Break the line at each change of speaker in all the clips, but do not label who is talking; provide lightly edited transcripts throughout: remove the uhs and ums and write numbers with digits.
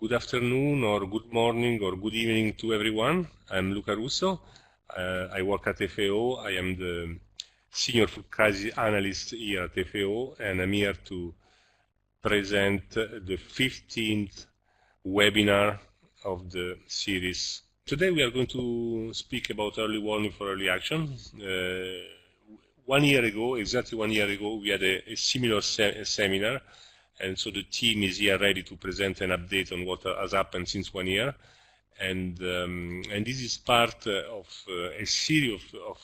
Good afternoon, or good morning, or good evening to everyone. I'm Luca Russo. I work at FAO. I am the Senior Food Crisis Analyst here at FAO, and I'm here to present the 15th webinar of the series. Today we are going to speak about early warning for early action. 1 year ago, exactly 1 year ago, we had a similar seminar. And so the team is here ready to present an update on what has happened since 1 year. And this is part of a series of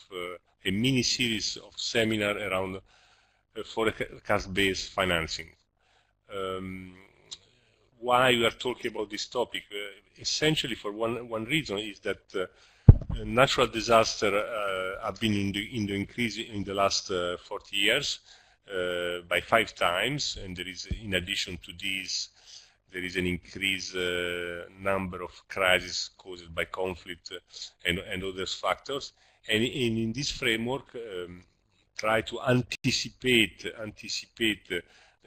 a mini series of seminar around forecast-based financing. Why we are talking about this topic? Essentially for one reason is that natural disasters have been in the increase in the last 40 years. By 5 times, and there is, in addition to this, there is an increased number of crises caused by conflict and other factors. And in this framework, try to anticipate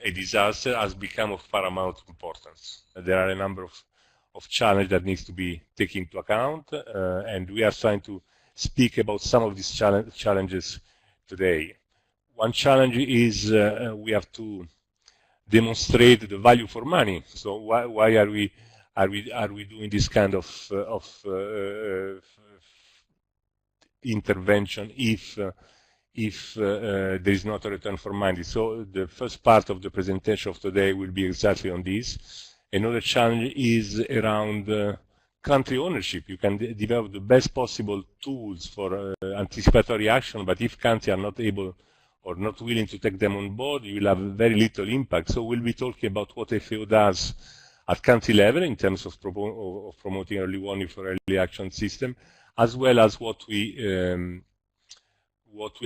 a disaster has become of paramount importance. There are a number of challenges that needs to be taken into account, and we are trying to speak about some of these challenges today. One challenge is we have to demonstrate the value for money. So why are we doing this kind of intervention if there is not a return for money? So the first part of the presentation of today will be exactly on this. Another challenge is around country ownership. You can develop the best possible tools for anticipatory action, but if countries are not able or not willing to take them on board, you will have very little impact. So we'll be talking about what FAO does at country level in terms of promoting early warning for early action system, as well as what we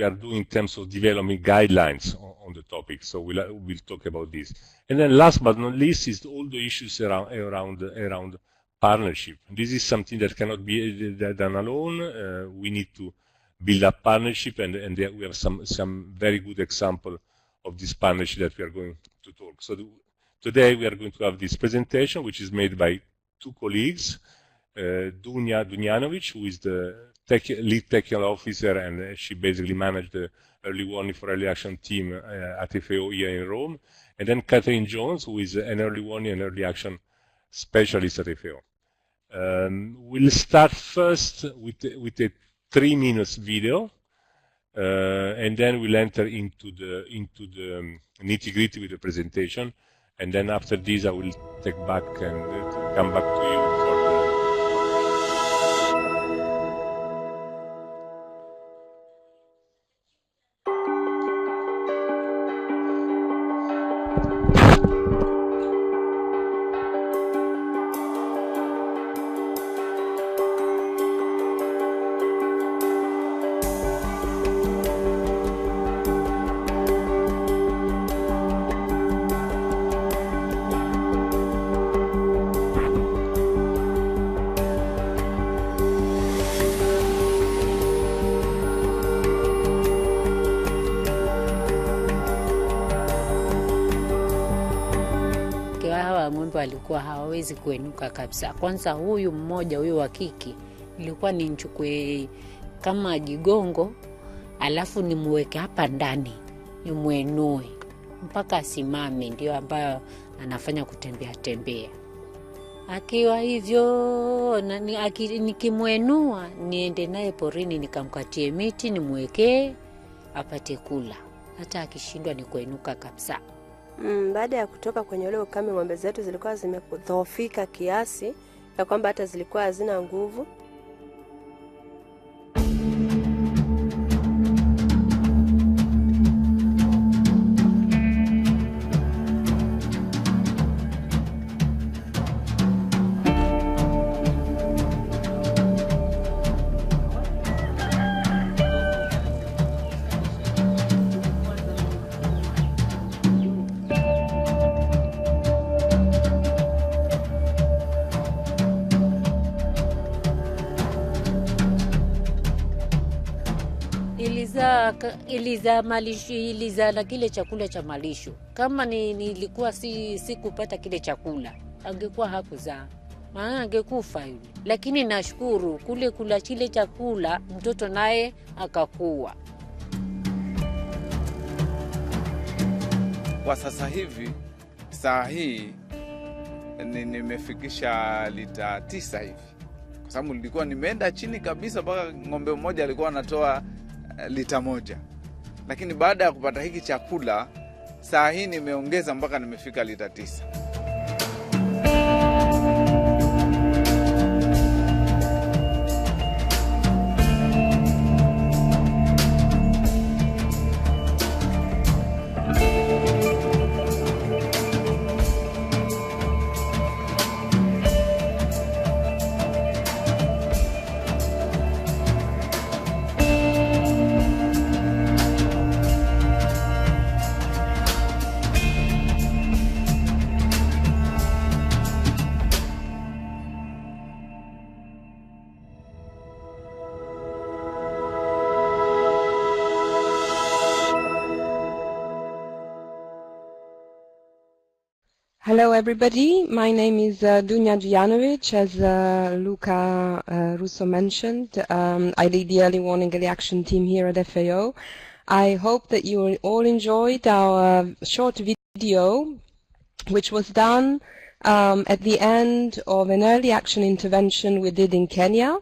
are doing in terms of developing guidelines on the topic. So we'll talk about this. And then last but not least is all the issues around partnership. This is something that cannot be done alone. We need to build up partnership, and we have some very good example of this partnership that we are going to talk. So today we are going to have this presentation, which is made by 2 colleagues, Dunja Dunjanovic, who is the lead technical officer, and she basically managed the early warning for early action team at FAO here in Rome, and then Catherine Jones, who is an early warning and early action specialist at FAO. We'll start first with a 3 minutes video, and then we'll enter into the nitty-gritty with the presentation, and then after this I will take back and come back to you for
ng'ombe walikuwa hawawezi kuenuka kabisa. Kwanza huyu mmoja, huyu wa kiki, ilikuwa ni nichukue kama jigongo alafu nimweke hapa ndani nimuenue mpaka asimame, ndio ambayo anafanya kutembea. Akiwa hivyo nikimuenua niende naye porini nikamkatie miti nimwekee apate kula, hata akishindwa ni kuenuka kabisa.
Baada ya kutoka kwenye ule ukame, ng'ombe zetu zilikuwa zimedhoofika kiasi ya kwamba hata zilikuwa hazina nguvu.
Iliza na kile chakula cha malisho. Kama nilikuwa si kupata kile chakula, angekuwa hakuzaa, maana angekufa yule. Lakini nashukuru kule kula chile chakula mtoto naye akakuwa.
Kwa sasa hivi, saa hii nimefikisha lita 9 hivi, kwa sababu nilikuwa nimeenda chini kabisa mpaka ng'ombe mmoja alikuwa anatoa lita 1. Lakini baada ya kupata hiki chakula, saa hii nimeongeza mpaka nimefika lita 9.
Hello everybody, my name is Dunja Dujanovic, as Luca Russo mentioned. I lead the Early Warning Early Action team here at FAO. I hope that you all enjoyed our short video, which was done at the end of an early action intervention we did in Kenya,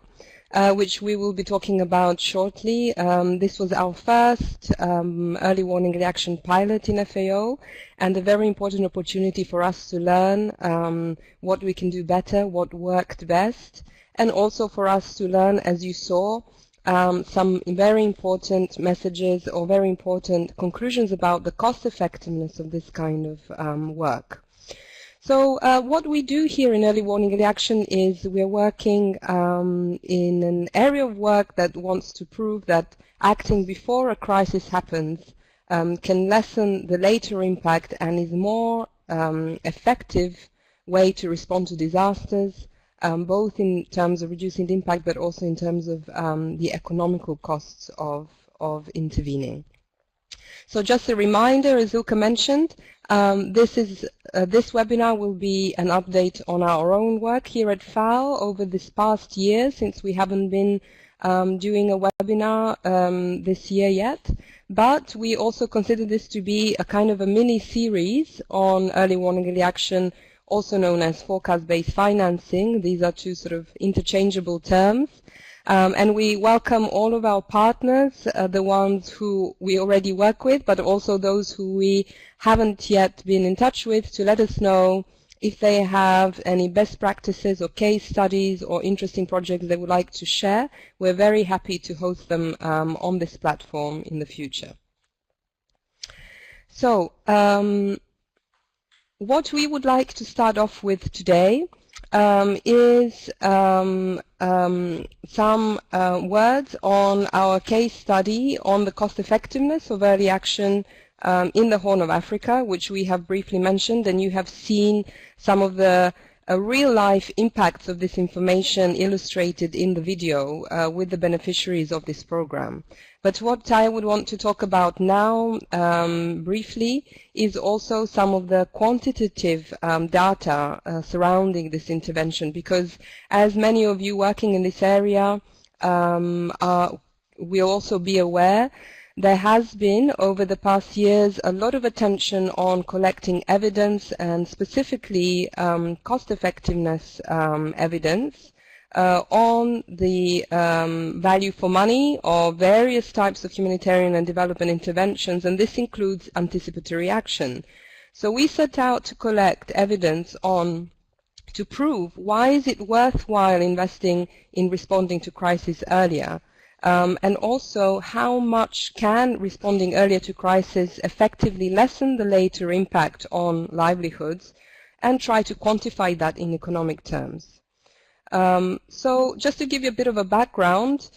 which we will be talking about shortly. This was our first early warning reaction pilot in FAO, and a very important opportunity for us to learn what we can do better, what worked best, and also for us to learn, as you saw, some very important messages or very important conclusions about the cost effectiveness of this kind of work. So what we do here in Early Warning Early Action is we're working in an area of work that wants to prove that acting before a crisis happens can lessen the later impact and is more effective way to respond to disasters, both in terms of reducing the impact but also in terms of the economical costs of intervening. So just a reminder, as Luca mentioned, this webinar will be an update on our own work here at FAO over this past year, since we haven't been doing a webinar this year yet. But we also consider this to be a kind of a mini-series on early warning early action, also known as forecast-based financing. These are two sort of interchangeable terms. And we welcome all of our partners, the ones who we already work with, but also those who we haven't yet been in touch with, to let us know if they have any best practices or case studies or interesting projects they would like to share. We're very happy to host them on this platform in the future. So, what we would like to start off with today is some words on our case study on the cost effectiveness of early action in the Horn of Africa, which we have briefly mentioned, and you have seen some of the real-life impacts of this information illustrated in the video with the beneficiaries of this program. But what I would want to talk about now briefly is also some of the quantitative data surrounding this intervention, because as many of you working in this area will also be aware, there has been, over the past years, a lot of attention on collecting evidence, and specifically cost-effectiveness evidence on the value for money of various types of humanitarian and development interventions, and this includes anticipatory action. So we set out to collect evidence to prove why is it worthwhile investing in responding to crisis earlier. And also how much can responding earlier to crisis effectively lessen the later impact on livelihoods, and try to quantify that in economic terms. So just to give you a bit of a background,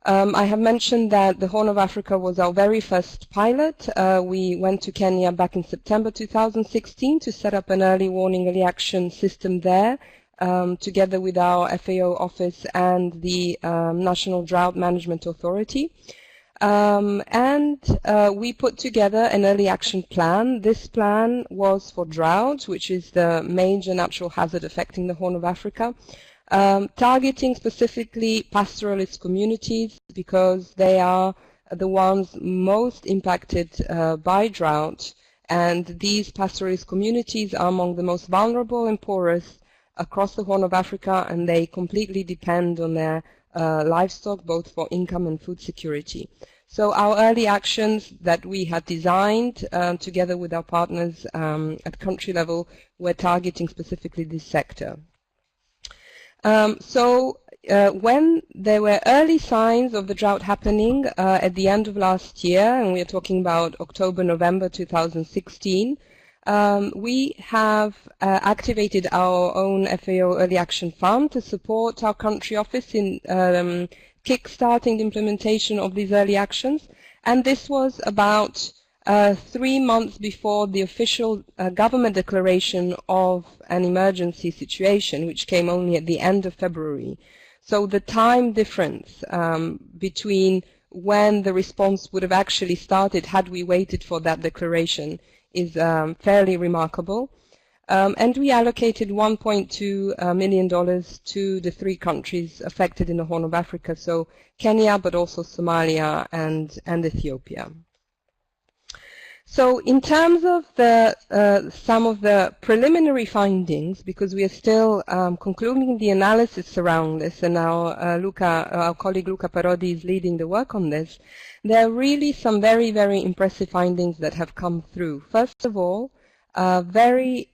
I have mentioned that the Horn of Africa was our very first pilot. We went to Kenya back in September 2016 to set up an early warning, early action system there, together with our FAO office and the National Drought Management Authority. We put together an early action plan. This plan was for drought, which is the major natural hazard affecting the Horn of Africa, targeting specifically pastoralist communities because they are the ones most impacted by drought, and these pastoralist communities are among the most vulnerable and poorest across the Horn of Africa, and they completely depend on their livestock both for income and food security. So our early actions that we had designed together with our partners at country level were targeting specifically this sector. When there were early signs of the drought happening at the end of last year, and we are talking about October, November 2016, we have activated our own FAO Early Action Fund to support our country office in kick-starting the implementation of these early actions. And this was about 3 months before the official government declaration of an emergency situation, which came only at the end of February. So the time difference between when the response would have actually started had we waited for that declaration is fairly remarkable. And we allocated $1.2 million to the 3 countries affected in the Horn of Africa, so Kenya, but also Somalia and Ethiopia. So in terms of some of the preliminary findings, because we are still concluding the analysis around this, and our colleague Luca Parodi is leading the work on this, there are really some very, very impressive findings that have come through. First of all, a very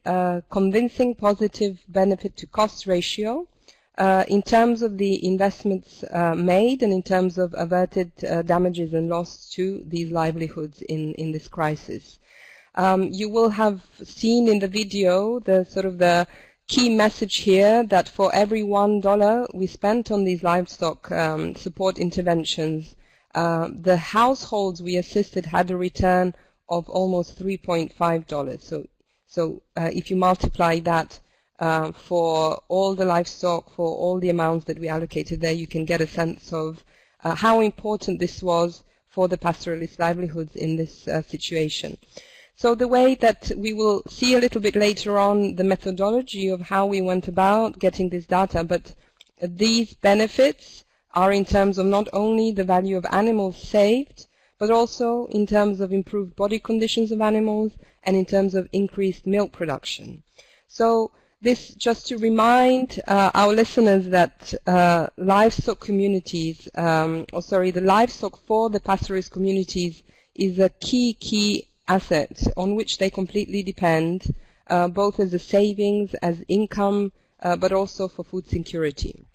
convincing positive benefit to cost ratio in terms of the investments made and in terms of averted damages and loss to these livelihoods in this crisis. You will have seen in the video the key message here that for every $1 we spent on these livestock support interventions, the households we assisted had a return of almost $3.5. So if you multiply that for all the livestock, for all the amounts that we allocated there, you can get a sense of how important this was for the pastoralist livelihoods in this situation. So the way that we will see a little bit later on the methodology of how we went about getting this data, but these benefits are in terms of not only the value of animals saved, but also in terms of improved body conditions of animals and in terms of increased milk production. So this just to remind our listeners that livestock communities, the livestock for the pastoralist communities is a key asset on which they completely depend, both as a savings, as income, but also for food security.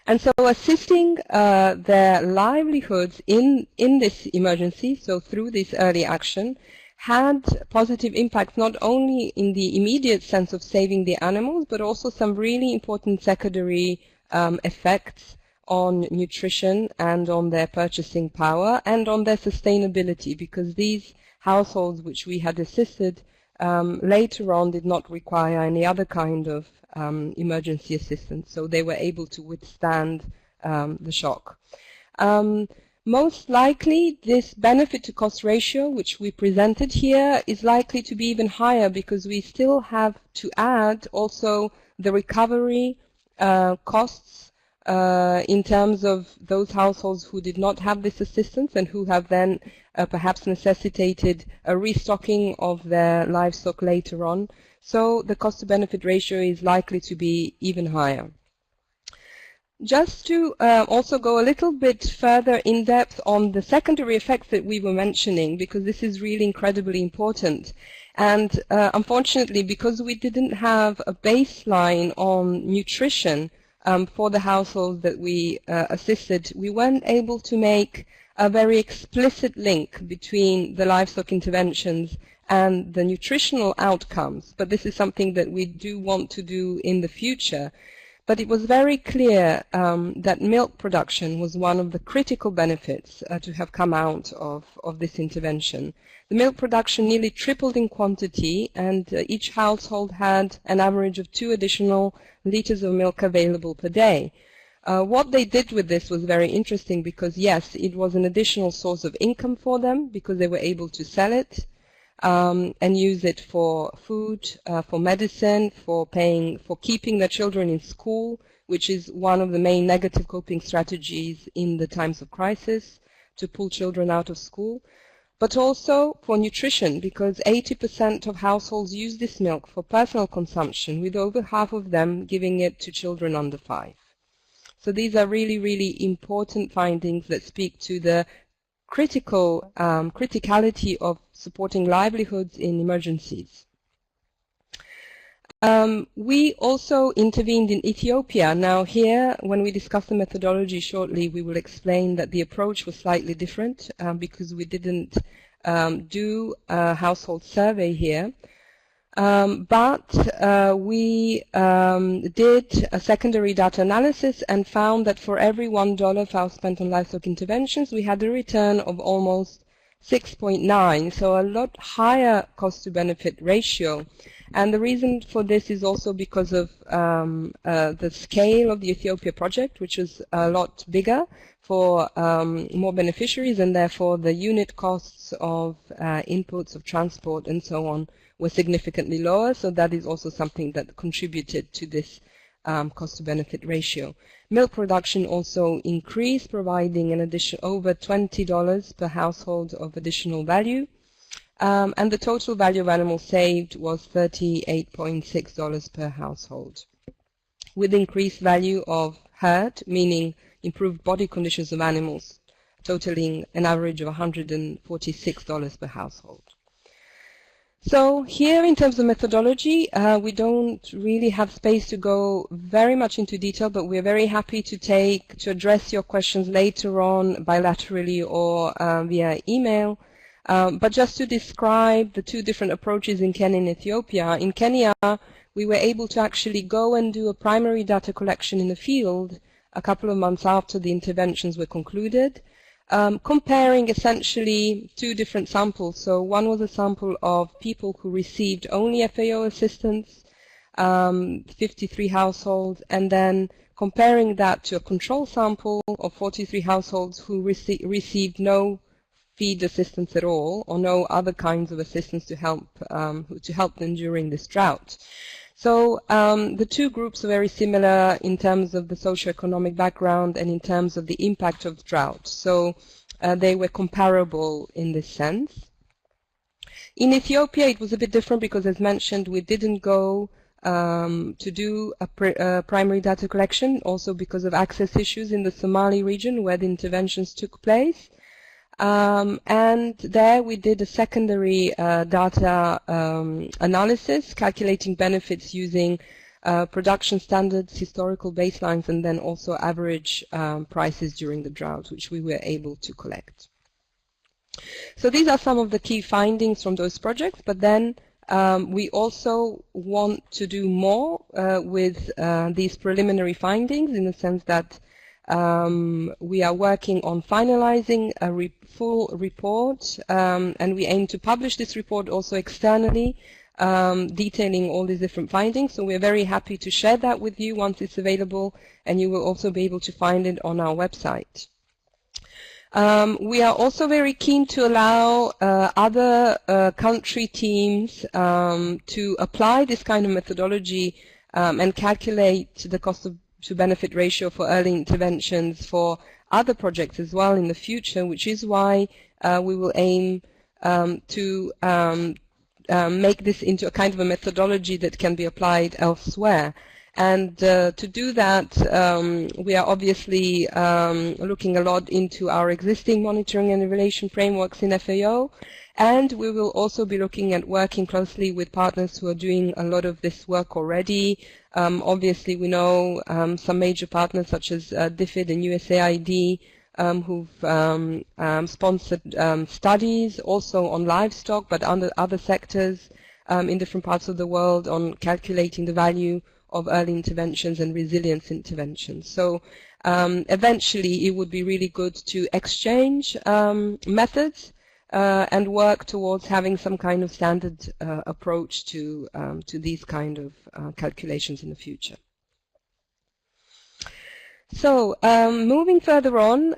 And so assisting their livelihoods in this emergency, so through this early action, had positive impact not only in the immediate sense of saving the animals, but also some really important secondary effects on nutrition and on their purchasing power and on their sustainability, because these households which we had assisted later on did not require any other kind of emergency assistance, so they were able to withstand the shock. Most likely, this benefit to cost ratio, which we presented here, is likely to be even higher because we still have to add also the recovery costs in terms of those households who did not have this assistance and who have then perhaps necessitated a restocking of their livestock later on. So the cost-to-benefit ratio is likely to be even higher. Just to also go a little bit further in depth on the secondary effects that we were mentioning, because this is really incredibly important. And unfortunately, because we didn't have a baseline on nutrition for the households that we assisted, we weren't able to make a very explicit link between the livestock interventions and the nutritional outcomes. But this is something that we do want to do in the future. But it was very clear that milk production was one of the critical benefits to have come out of this intervention. The milk production nearly tripled in quantity, and each household had an average of 2 additional liters of milk available per day. What they did with this was very interesting because, yes, it was an additional source of income for them because they were able to sell it and use it for food, for medicine, for keeping their children in school, which is one of the main negative coping strategies in the times of crisis, to pull children out of school. But also for nutrition, because 80% of households use this milk for personal consumption, with over half of them giving it to children under 5. So these are really, really important findings that speak to the criticality of supporting livelihoods in emergencies. We also intervened in Ethiopia. Now here, when we discuss the methodology shortly, we will explain that the approach was slightly different because we didn't do a household survey here. But we did a secondary data analysis and found that for every $1 FAO spent on livestock interventions, we had a return of almost 6.9, so a lot higher cost-to-benefit ratio. And the reason for this is also because of the scale of the Ethiopia project, which is a lot bigger for more beneficiaries, and therefore the unit costs of inputs, of transport, and so on were significantly lower. So that is also something that contributed to this cost-to-benefit ratio. Milk production also increased, providing an additional over $20 per household of additional value. And the total value of animals saved was $38.6 per household, with increased value of herd, meaning improved body conditions of animals, totaling an average of $146 per household. So here, in terms of methodology, we don't really have space to go very much into detail, but we're very happy to address your questions later on bilaterally or via email. But just to describe the two different approaches in Kenya and Ethiopia. In Kenya, we were able to actually go and do a primary data collection in the field a couple of months after the interventions were concluded, comparing essentially two different samples. So one was a sample of people who received only FAO assistance, 53 households, and then comparing that to a control sample of 43 households who received no feed assistance at all, or no other kinds of assistance to help them during this drought. So the two groups are very similar in terms of the socioeconomic background and in terms of the impact of drought. So they were comparable in this sense. In Ethiopia, it was a bit different because, as mentioned, we didn't go to do a primary data collection, also because of access issues in the Somali region where the interventions took place. And there we did a secondary data analysis, calculating benefits using production standards, historical baselines, and then also average prices during the drought, which we were able to collect. So these are some of the key findings from those projects, but then we also want to do more with these preliminary findings, in the sense that we are working on finalizing a full report, and we aim to publish this report also externally, detailing all these different findings. So we're very happy to share that with you once it's available, and you will also be able to find it on our website. We are also very keen to allow other country teams to apply this kind of methodology and calculate the cost-to-benefit ratio for early interventions for other projects as well in the future, which is why we will aim to make this into a kind of a methodology that can be applied elsewhere. And to do that, we are obviously looking a lot into our existing monitoring and evaluation frameworks in FAO, and we will also be looking at working closely with partners who are doing a lot of this work already. Obviously, we know some major partners such as DFID and USAID who've sponsored studies also on livestock, but under other sectors in different parts of the world on calculating the value of early interventions and resilience interventions. So eventually it would be really good to exchange methods and work towards having some kind of standard approach to these kind of calculations in the future. So, moving further on,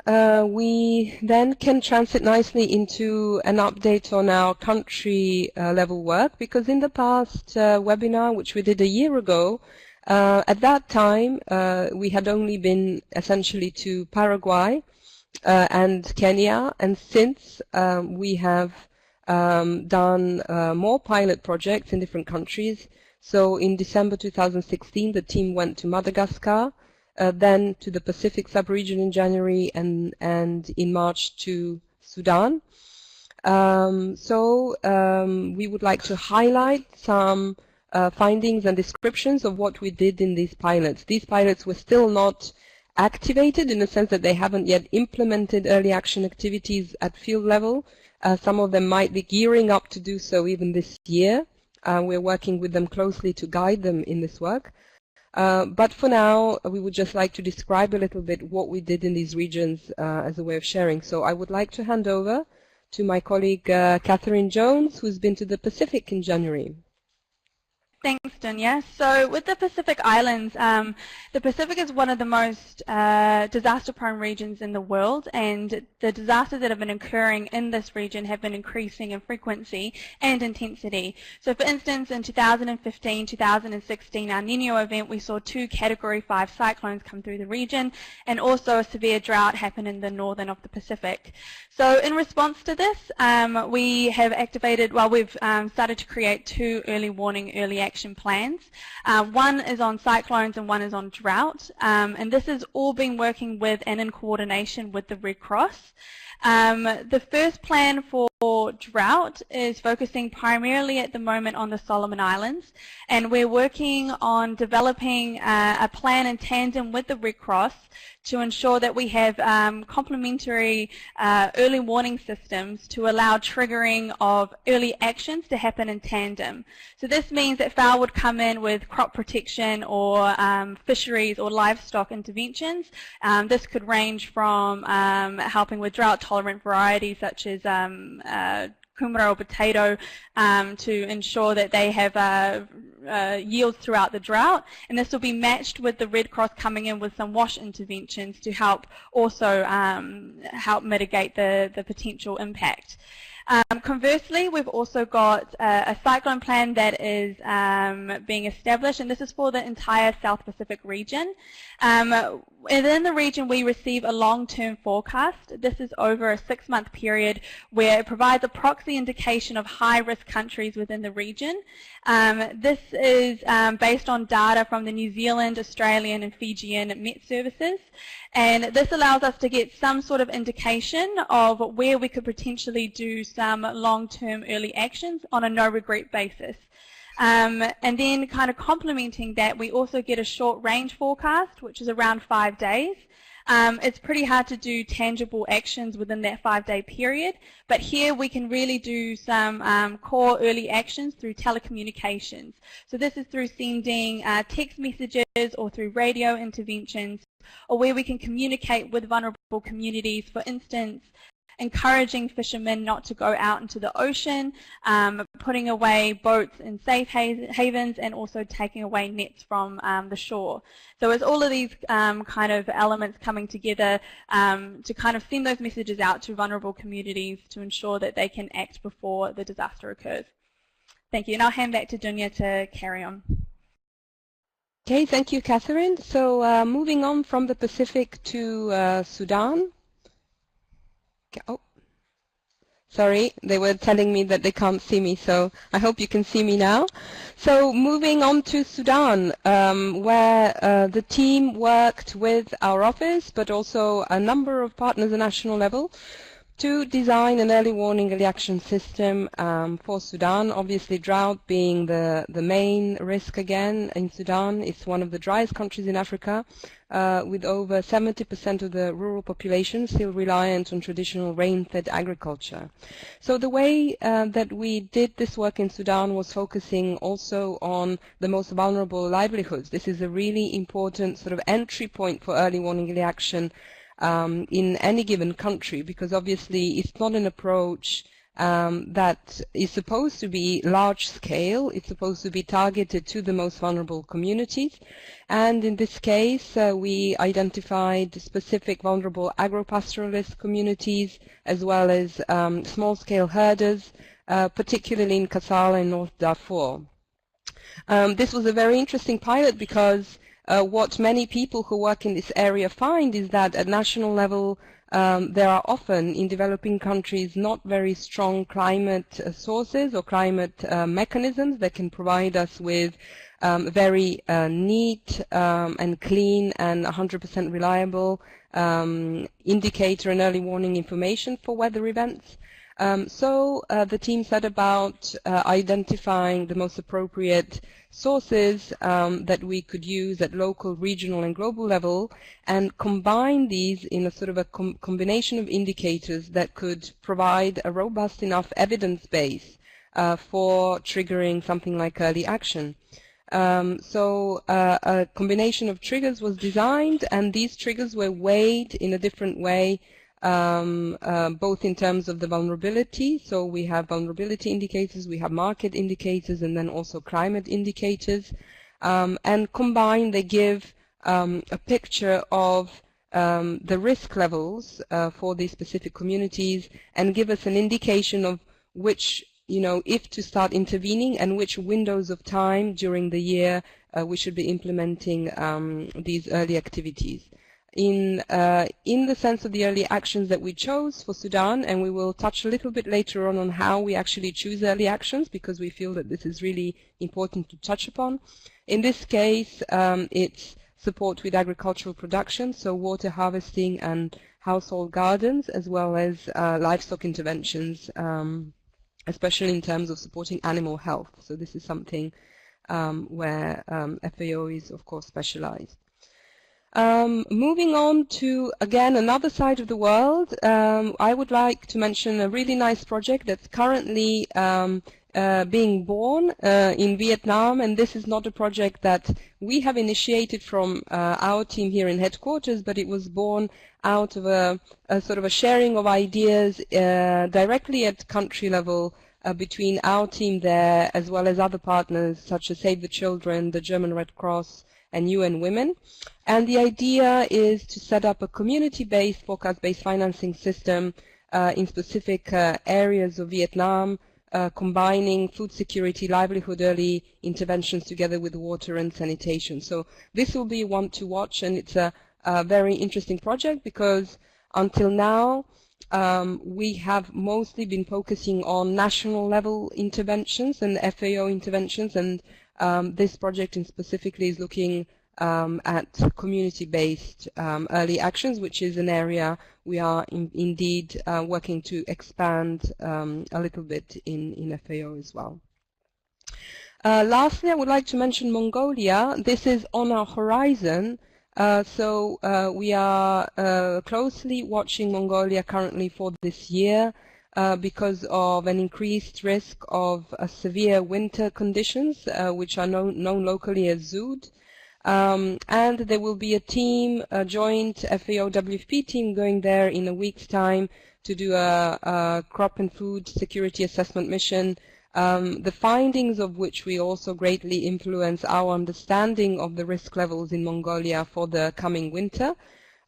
we then can transit nicely into an update on our country level work, because in the past webinar, which we did a year ago, at that time we had only been essentially to Paraguay and Kenya, and since we have done more pilot projects in different countries. So in December 2016, the team went to Madagascar, then to the Pacific sub-region in January, and in March to Sudan. We would like to highlight some findings and descriptions of what we did in these pilots. These pilots were still not activated in the sense that they haven't yet implemented early action activities at field level. Some of them might be gearing up to do so even this year. We're working with them closely to guide them in this work. But for now, we would just like to describe a little bit what we did in these regions as a way of sharing. So I would like to hand over to my colleague Catherine Jones, who's been to the Pacific in January.
Thanks, Dunya. So with the Pacific Islands, the Pacific is one of the most disaster-prone regions in the world, and the disasters that have been occurring in this region have been increasing in frequency and intensity. So for instance, in 2015, 2016, our Nino event, we saw 2 Category 5 cyclones come through the region, and also a severe drought happen in the northern of the Pacific. So in response to this, we have activated, well, we've started to create 2 early warning, early action plans. One is on cyclones and one is on drought. And this has all been working with and in coordination with the Red Cross. The first plan for drought is focusing primarily at the moment on the Solomon Islands, and we're working on developing a plan in tandem with the Red Cross to ensure that we have complementary early warning systems to allow triggering of early actions to happen in tandem. So this means that FAO would come in with crop protection or fisheries or livestock interventions. This could range from helping with drought-tolerant varieties such as kumara or potato to ensure that they have yields throughout the drought, and this will be matched with the Red Cross coming in with some wash interventions to help also help mitigate the potential impact. Conversely, we've also got a cyclone plan that is being established, and this is for the entire South Pacific region. Within the region, we receive a long-term forecast. This is over a 6-month period where it provides a proxy indication of high-risk countries within the region. This is based on data from the New Zealand, Australian, and Fijian Met services. And this allows us to get some sort of indication of where we could potentially do some long-term early actions on a no-regret basis. And then kind of complementing that, we also get a short-range forecast, which is around 5 days. It's pretty hard to do tangible actions within that 5-day period, but here we can really do some core early actions through telecommunications. So this is through sending text messages or through radio interventions, or where we can communicate with vulnerable communities, for instance, encouraging fishermen not to go out into the ocean, putting away boats in safe havens, and also taking away nets from the shore. So it's all of these kind of elements coming together to kind of send those messages out to vulnerable communities to ensure that they can act before the disaster occurs. Thank you, and I'll hand back to Dunya to carry on.
Okay, thank you, Catherine. So moving on from the Pacific to Sudan. Oh, sorry, they were telling me that they can't see me, so I hope you can see me now. So moving on to Sudan, where the team worked with our office, but also a number of partners at national level, to design an early warning, early action system for Sudan. Obviously, drought being the main risk again in Sudan. It's one of the driest countries in Africa, with over 70% of the rural population still reliant on traditional rain-fed agriculture. So the way that we did this work in Sudan was focusing also on the most vulnerable livelihoods. This is a really important sort of entry point for early warning, early action in any given country, because obviously it's not an approach that is supposed to be large scale. It's supposed to be targeted to the most vulnerable communities. And in this case, we identified specific vulnerable agro-pastoralist communities as well as small-scale herders, particularly in Kassala and North Darfur. This was a very interesting pilot because what many people who work in this area find is that at national level there are often in developing countries not very strong climate sources or climate mechanisms that can provide us with very neat and clean and 100% reliable indicator and early warning information for weather events. So the team set about identifying the most appropriate sources that we could use at local, regional and global level and combine these in a sort of a combination of indicators that could provide a robust enough evidence base for triggering something like early action. So a combination of triggers was designed, and these triggers were weighed in a different way, both in terms of the vulnerability. So we have vulnerability indicators, we have market indicators, and then also climate indicators. And combined, they give a picture of the risk levels for these specific communities and give us an indication of which, if to start intervening and which windows of time during the year we should be implementing these early activities. In the sense of the early actions that we chose for Sudan, and we will touch a little bit later on how we actually choose early actions because we feel that this is really important to touch upon. In this case, it's support with agricultural production, so water harvesting and household gardens, as well as livestock interventions, especially in terms of supporting animal health. So this is something where FAO is, of course, specialized. Moving on to, again, another side of the world, I would like to mention a really nice project that's currently being born in Vietnam, and this is not a project that we have initiated from our team here in headquarters, but it was born out of a sort of a sharing of ideas directly at country level between our team there as well as other partners such as Save the Children, the German Red Cross, and UN Women. And the idea is to set up a community-based, forecast-based financing system in specific areas of Vietnam, combining food security, livelihood, early interventions together with water and sanitation. So this will be one to watch, and it's a very interesting project because until now we have mostly been focusing on national level interventions and FAO interventions, and this project in specifically is looking at community-based early actions, which is an area we are indeed working to expand a little bit in FAO as well. Lastly, I would like to mention Mongolia. This is on our horizon. So we are closely watching Mongolia currently for this year because of an increased risk of severe winter conditions, which are known locally as ZOOD. And there will be a team, a joint FAO-WFP team going there in a week's time to do a crop and food security assessment mission, the findings of which will also greatly influence our understanding of the risk levels in Mongolia for the coming winter.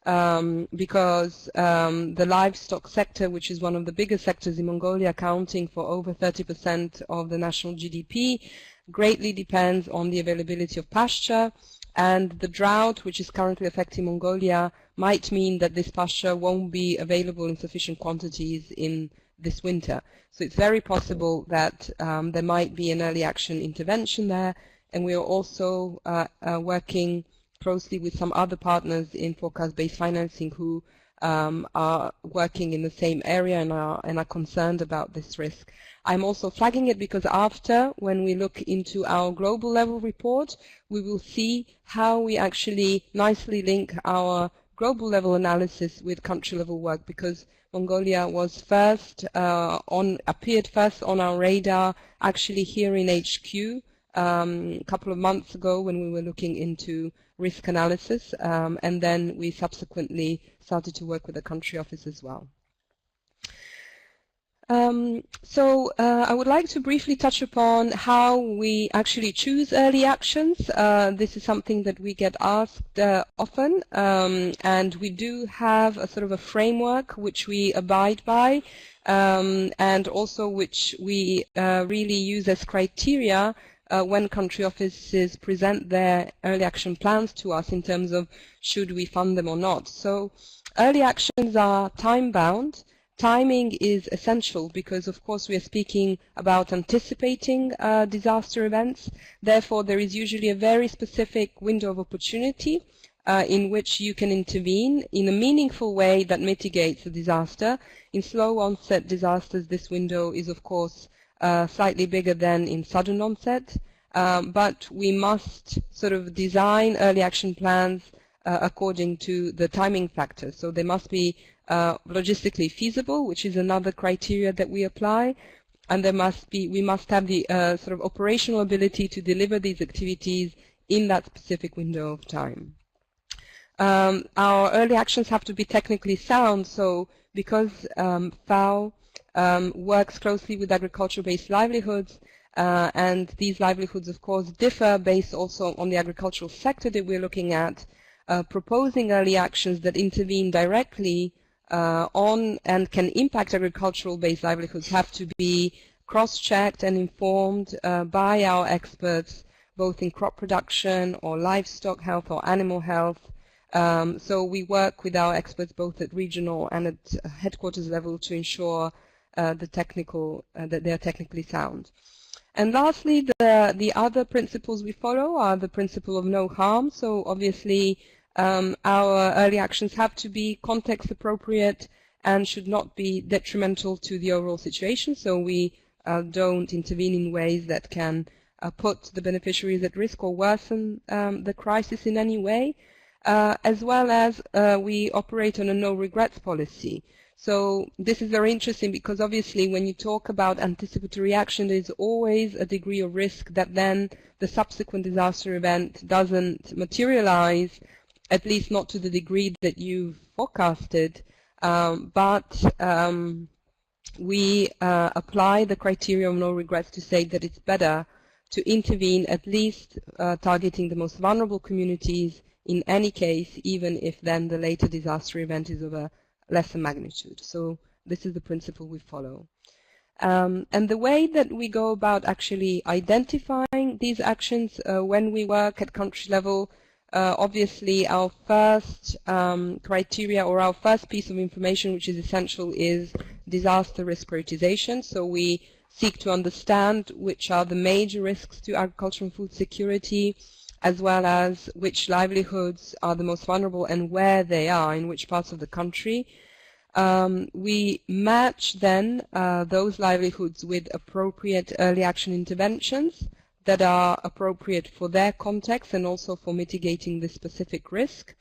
Because the livestock sector, which is one of the biggest sectors in Mongolia, accounting for over 30% of the national GDP, greatly depends on the availability of pasture, and the drought, which is currently affecting Mongolia, might mean that this pasture won't be available in sufficient quantities in this winter. So it's very possible that there might be an early action intervention there, and we are also working closely with some other partners in forecast-based financing who are working in the same area and are concerned about this risk. I'm also flagging it because after, when we look into our global level report, we will see how we actually nicely link our global level analysis with country level work, because Mongolia was appeared first on our radar actually here in HQ a couple of months ago when we were looking into risk analysis, and then we subsequently started to work with the country office as well. I would like to briefly touch upon how we actually choose early actions. This is something that we get asked often, and we do have a sort of a framework which we abide by, and also which we really use as criteria when country offices present their early action plans to us in terms of should we fund them or not. So early actions are time-bound. Timing is essential because, of course, we are speaking about anticipating disaster events. Therefore, there is usually a very specific window of opportunity in which you can intervene in a meaningful way that mitigates the disaster. In slow onset disasters, this window is, of course, slightly bigger than in sudden onset, but we must sort of design early action plans according to the timing factor. So they must be logistically feasible, which is another criteria that we apply, and we must have the sort of operational ability to deliver these activities in that specific window of time. Our early actions have to be technically sound, so because FAO works closely with agriculture-based livelihoods, and these livelihoods, of course, differ based also on the agricultural sector that we're looking at, proposing early actions that intervene directly on and can impact agricultural-based livelihoods have to be cross-checked and informed by our experts, both in crop production or livestock health or animal health. So we work with our experts both at regional and at headquarters level to ensure that they're technically sound. And lastly, the other principles we follow are the principle of no harm. So obviously, our early actions have to be context appropriate and should not be detrimental to the overall situation. So we don't intervene in ways that can put the beneficiaries at risk or worsen the crisis in any way, as well as we operate on a no regrets policy. So this is very interesting because obviously when you talk about anticipatory action, there's always a degree of risk that then the subsequent disaster event doesn't materialize, at least not to the degree that you've forecasted, but we apply the criteria of no regrets to say that it's better to intervene at least targeting the most vulnerable communities in any case, even if then the later disaster event is of a lesser magnitude. So this is the principle we follow. And the way that we go about actually identifying these actions when we work at country level, obviously our first criteria or our first piece of information which is essential is disaster risk prioritization. So we seek to understand which are the major risks to agriculture and food security, as well as which livelihoods are the most vulnerable and where they are, in which parts of the country. We match then those livelihoods with appropriate early action interventions that are appropriate for their context and also for mitigating the specific risk.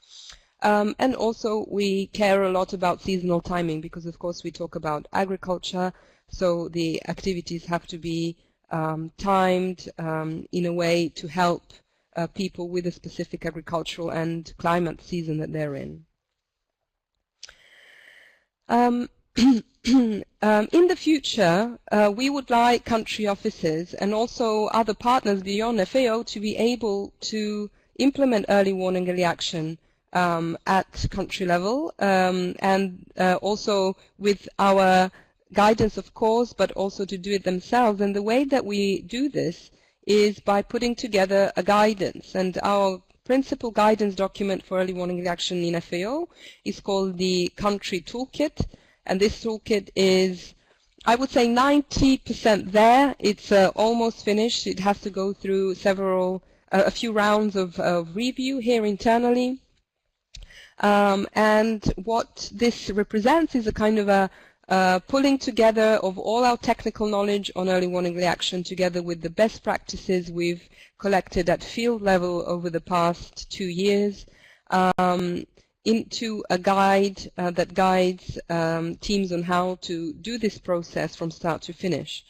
And also we care a lot about seasonal timing because of course we talk about agriculture, so the activities have to be timed in a way to help people with a specific agricultural and climate season that they're in. In the future, we would like country offices and also other partners beyond FAO to be able to implement early warning, early action at country level, and also with our guidance, of course, but also to do it themselves. And the way that we do this is by putting together a guidance, and our principal guidance document for early warning action in FAO is called the Country Toolkit, and this toolkit is, I would say, 90% there. It's almost finished. It has to go through a few rounds of review here internally, and what this represents is a kind of a pulling together of all our technical knowledge on early warning reaction together with the best practices we've collected at field level over the past 2 years into a guide that guides teams on how to do this process from start to finish.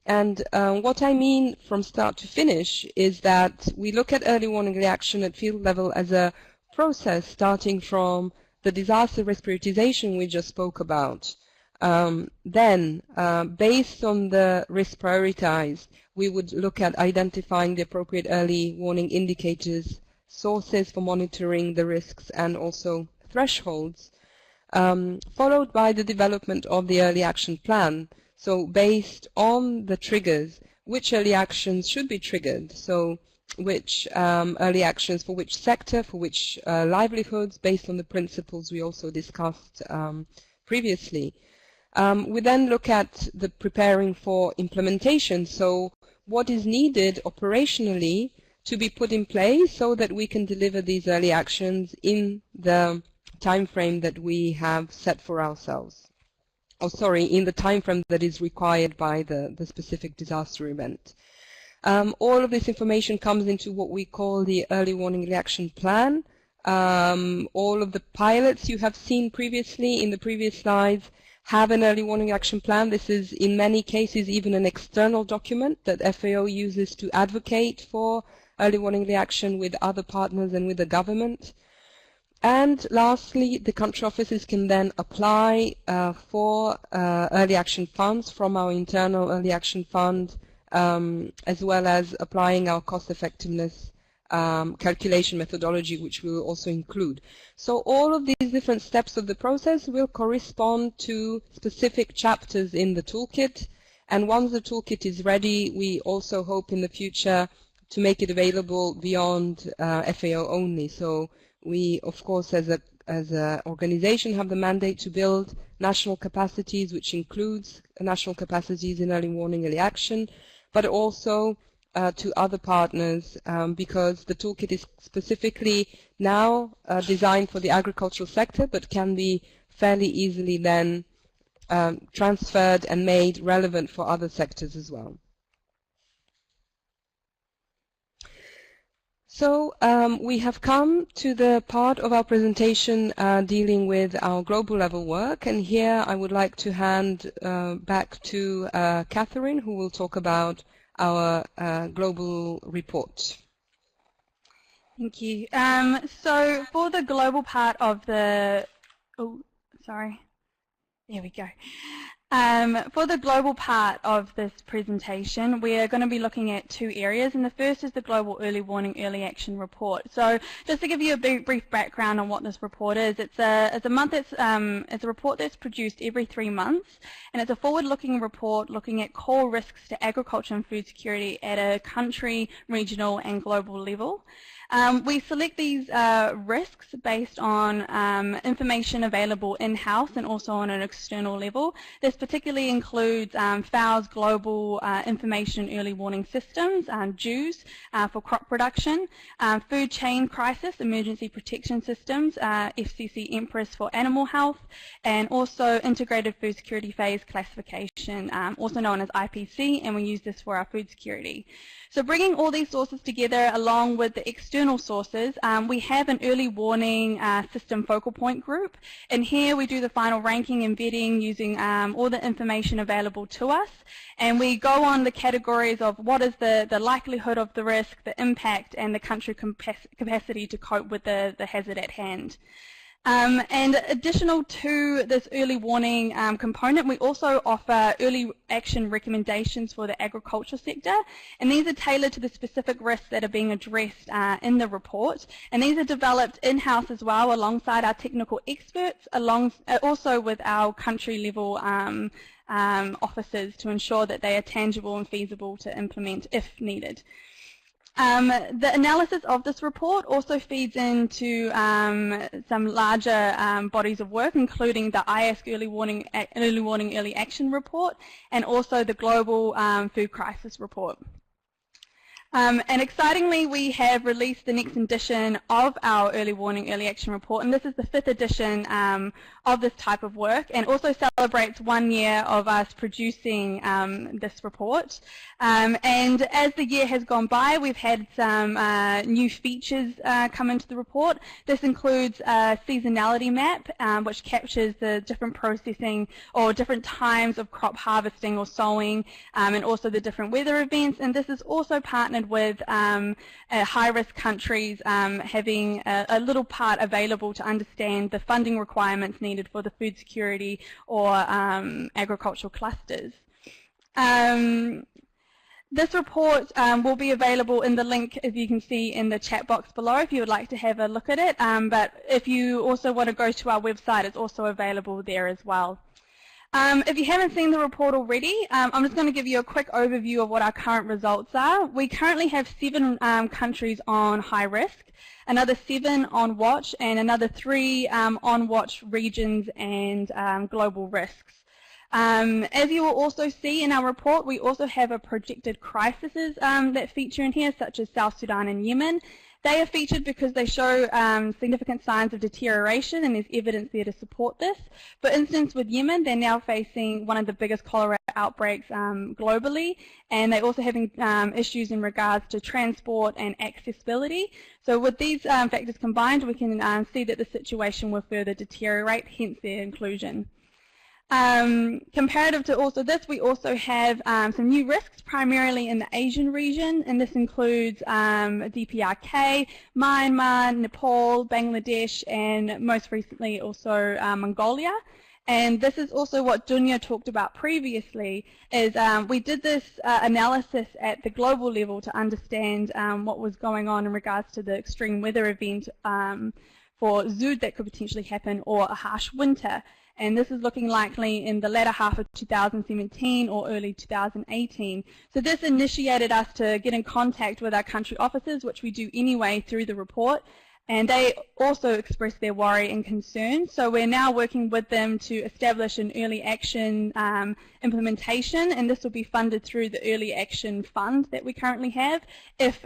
And what I mean from start to finish is that we look at early warning reaction at field level as a process starting from the disaster risk prioritization we just spoke about, Then, based on the risk prioritized, we would look at identifying the appropriate early warning indicators, sources for monitoring the risks, and also thresholds, followed by the development of the early action plan. So based on the triggers, which early actions should be triggered, so which early actions for which sector, for which livelihoods, based on the principles we also discussed previously. We then look at the preparing for implementation, so what is needed operationally to be put in place so that we can deliver these early actions in the time frame that we have set for ourselves. Oh, sorry, in the time frame that is required by the specific disaster event. All of this information comes into what we call the early warning reaction plan. All of the pilots you have seen previously in the previous slides have an early warning action plan. This is in many cases even an external document that FAO uses to advocate for early warning reaction with other partners and with the government. And lastly, the country offices can then apply for early action funds from our internal early action fund, as well as applying our cost effectiveness calculation methodology, which we will also include. So all of these different steps of the process will correspond to specific chapters in the toolkit, and once the toolkit is ready, we also hope in the future to make it available beyond FAO only. So we, of course, as an organization, have the mandate to build national capacities, which includes national capacities in early warning, early action, but also to other partners, because the toolkit is specifically now designed for the agricultural sector, but can be fairly easily then transferred and made relevant for other sectors as well. So we have come to the part of our presentation dealing with our global level work, and here I would like to hand back to Catherine, who will talk about our global report.
Thank you. So for the global part of the, there we go. For the global part of this presentation, we are going to be looking at two areas, and the first is the Global Early Warning, Early Action Report. So just to give you a brief background on what this report is, it's a report that's produced every 3 months, and it's a forward-looking report looking at core risks to agriculture and food security at a country, regional, and global level. We select these risks based on information available in-house and also on an external level. This particularly includes FAO's Global Information Early Warning Systems, GEWS, for crop production, Food Chain Crisis Emergency Protection Systems, FCC Empress for animal health, and also Integrated Food Security Phase Classification, also known as IPC, and we use this for our food security. So bringing all these sources together along with the external sources, we have an early warning system focal point group, and here we do the final ranking and vetting using all the information available to us, and we go on the categories of what is the likelihood of the risk, the impact, and the country capacity to cope with the hazard at hand. And additional to this early warning component, we also offer early action recommendations for the agriculture sector, and these are tailored to the specific risks that are being addressed in the report, and these are developed in-house as well alongside our technical experts, also with our country level officers to ensure that they are tangible and feasible to implement if needed. The analysis of this report also feeds into some larger bodies of work, including the IASC Early Warning, Early Action Report, and also the Global Food Crisis Report. And excitingly, we have released the next edition of our Early Warning, Early Action Report, and this is the 5th edition of this type of work, and also celebrates 1 year of us producing this report. And as the year has gone by, we've had some new features come into the report. This includes a seasonality map, which captures the different processing or different times of crop harvesting or sowing, and also the different weather events, and this is also partnered disappointed with high-risk countries having a little part available to understand the funding requirements needed for the food security or agricultural clusters. This report will be available in the link, as you can see, in the chat box below if you would like to have a look at it. But if you also want to go to our website, it's also available there as well. If you haven't seen the report already, I'm just going to give you a quick overview of what our current results are. We currently have 7 countries on high risk, another 7 on watch, and another 3 on watch regions and global risks. As you will also see in our report, we also have a projected crises that feature in here, such as South Sudan and Yemen. They are featured because they show significant signs of deterioration, and there's evidence there to support this. For instance, with Yemen, they're now facing one of the biggest cholera outbreaks globally, and they're also having issues in regards to transport and accessibility. So with these factors combined, we can see that the situation will further deteriorate, hence their inclusion. Comparative to also this, we also have some new risks, primarily in the Asian region, and this includes DPRK, Myanmar, Nepal, Bangladesh, and most recently also Mongolia. And this is also what Dunya talked about previously, is we did this analysis at the global level to understand what was going on in regards to the extreme weather event for Zood that could potentially happen, or a harsh winter. And this is looking likely in the latter half of 2017 or early 2018. So this initiated us to get in contact with our country officers, which we do anyway through the report, and they also expressed their worry and concern. So we're now working with them to establish an early action implementation, and this will be funded through the Early Action Fund that we currently have if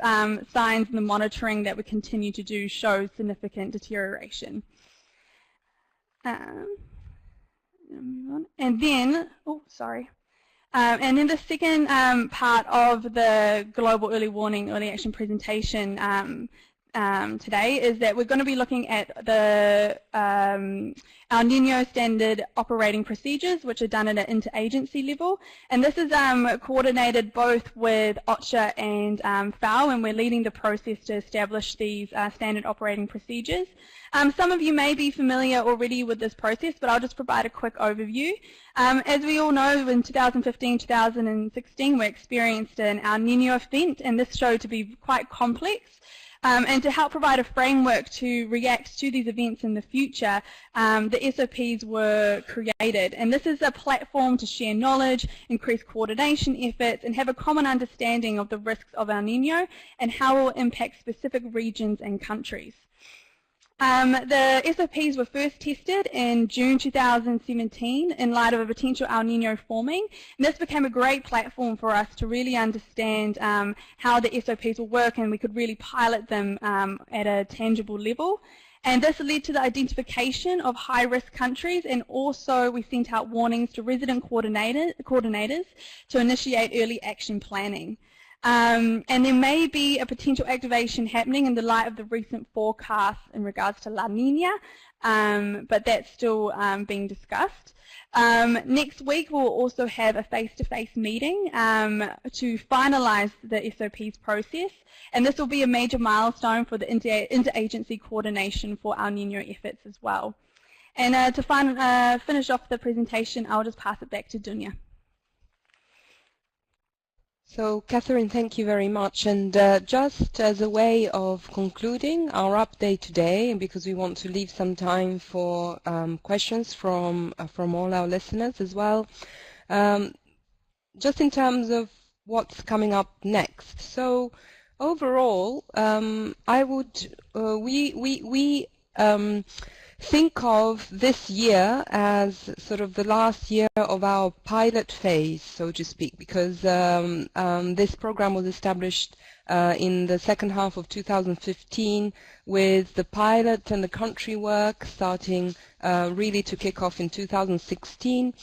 signs in the monitoring that we continue to do show significant deterioration. And then, and then the second part of the Global Early Warning, Early Action presentation today is that we're going to be looking at the El Niño Standard Operating Procedures, which are done at an interagency level. And this is coordinated both with OCHA and FAO, and we're leading the process to establish these standard operating procedures. Some of you may be familiar already with this process, but I'll just provide a quick overview. As we all know, in 2015-2016, we experienced an El Niño event, and this showed to be quite complex. And to help provide a framework to react to these events in the future, the SOPs were created. And this is a platform to share knowledge, increase coordination efforts, and have a common understanding of the risks of El Niño and how it will impact specific regions and countries. The SOPs were first tested in June 2017 in light of a potential El Niño forming, and this became a great platform for us to really understand how the SOPs will work, and we could really pilot them at a tangible level. And this led to the identification of high-risk countries, and also we sent out warnings to resident coordinators to initiate early action planning. And there may be a potential activation happening in the light of the recent forecasts in regards to La Nina, but that's still being discussed. Next week we'll also have a face-to-face meeting to finalise the SOPs process, and this will be a major milestone for the interagency coordination for El Niño efforts as well. And to finish off the presentation, I'll just pass it back to Dunya.
So, Catherine, thank you very much. And just as a way of concluding our update today, because we want to leave some time for questions from all our listeners as well, just in terms of what's coming up next. So, overall, we think of this year as sort of the last year of our pilot phase, so to speak, because this program was established in the second half of 2015 with the pilot and the country work starting really to kick off in 2016.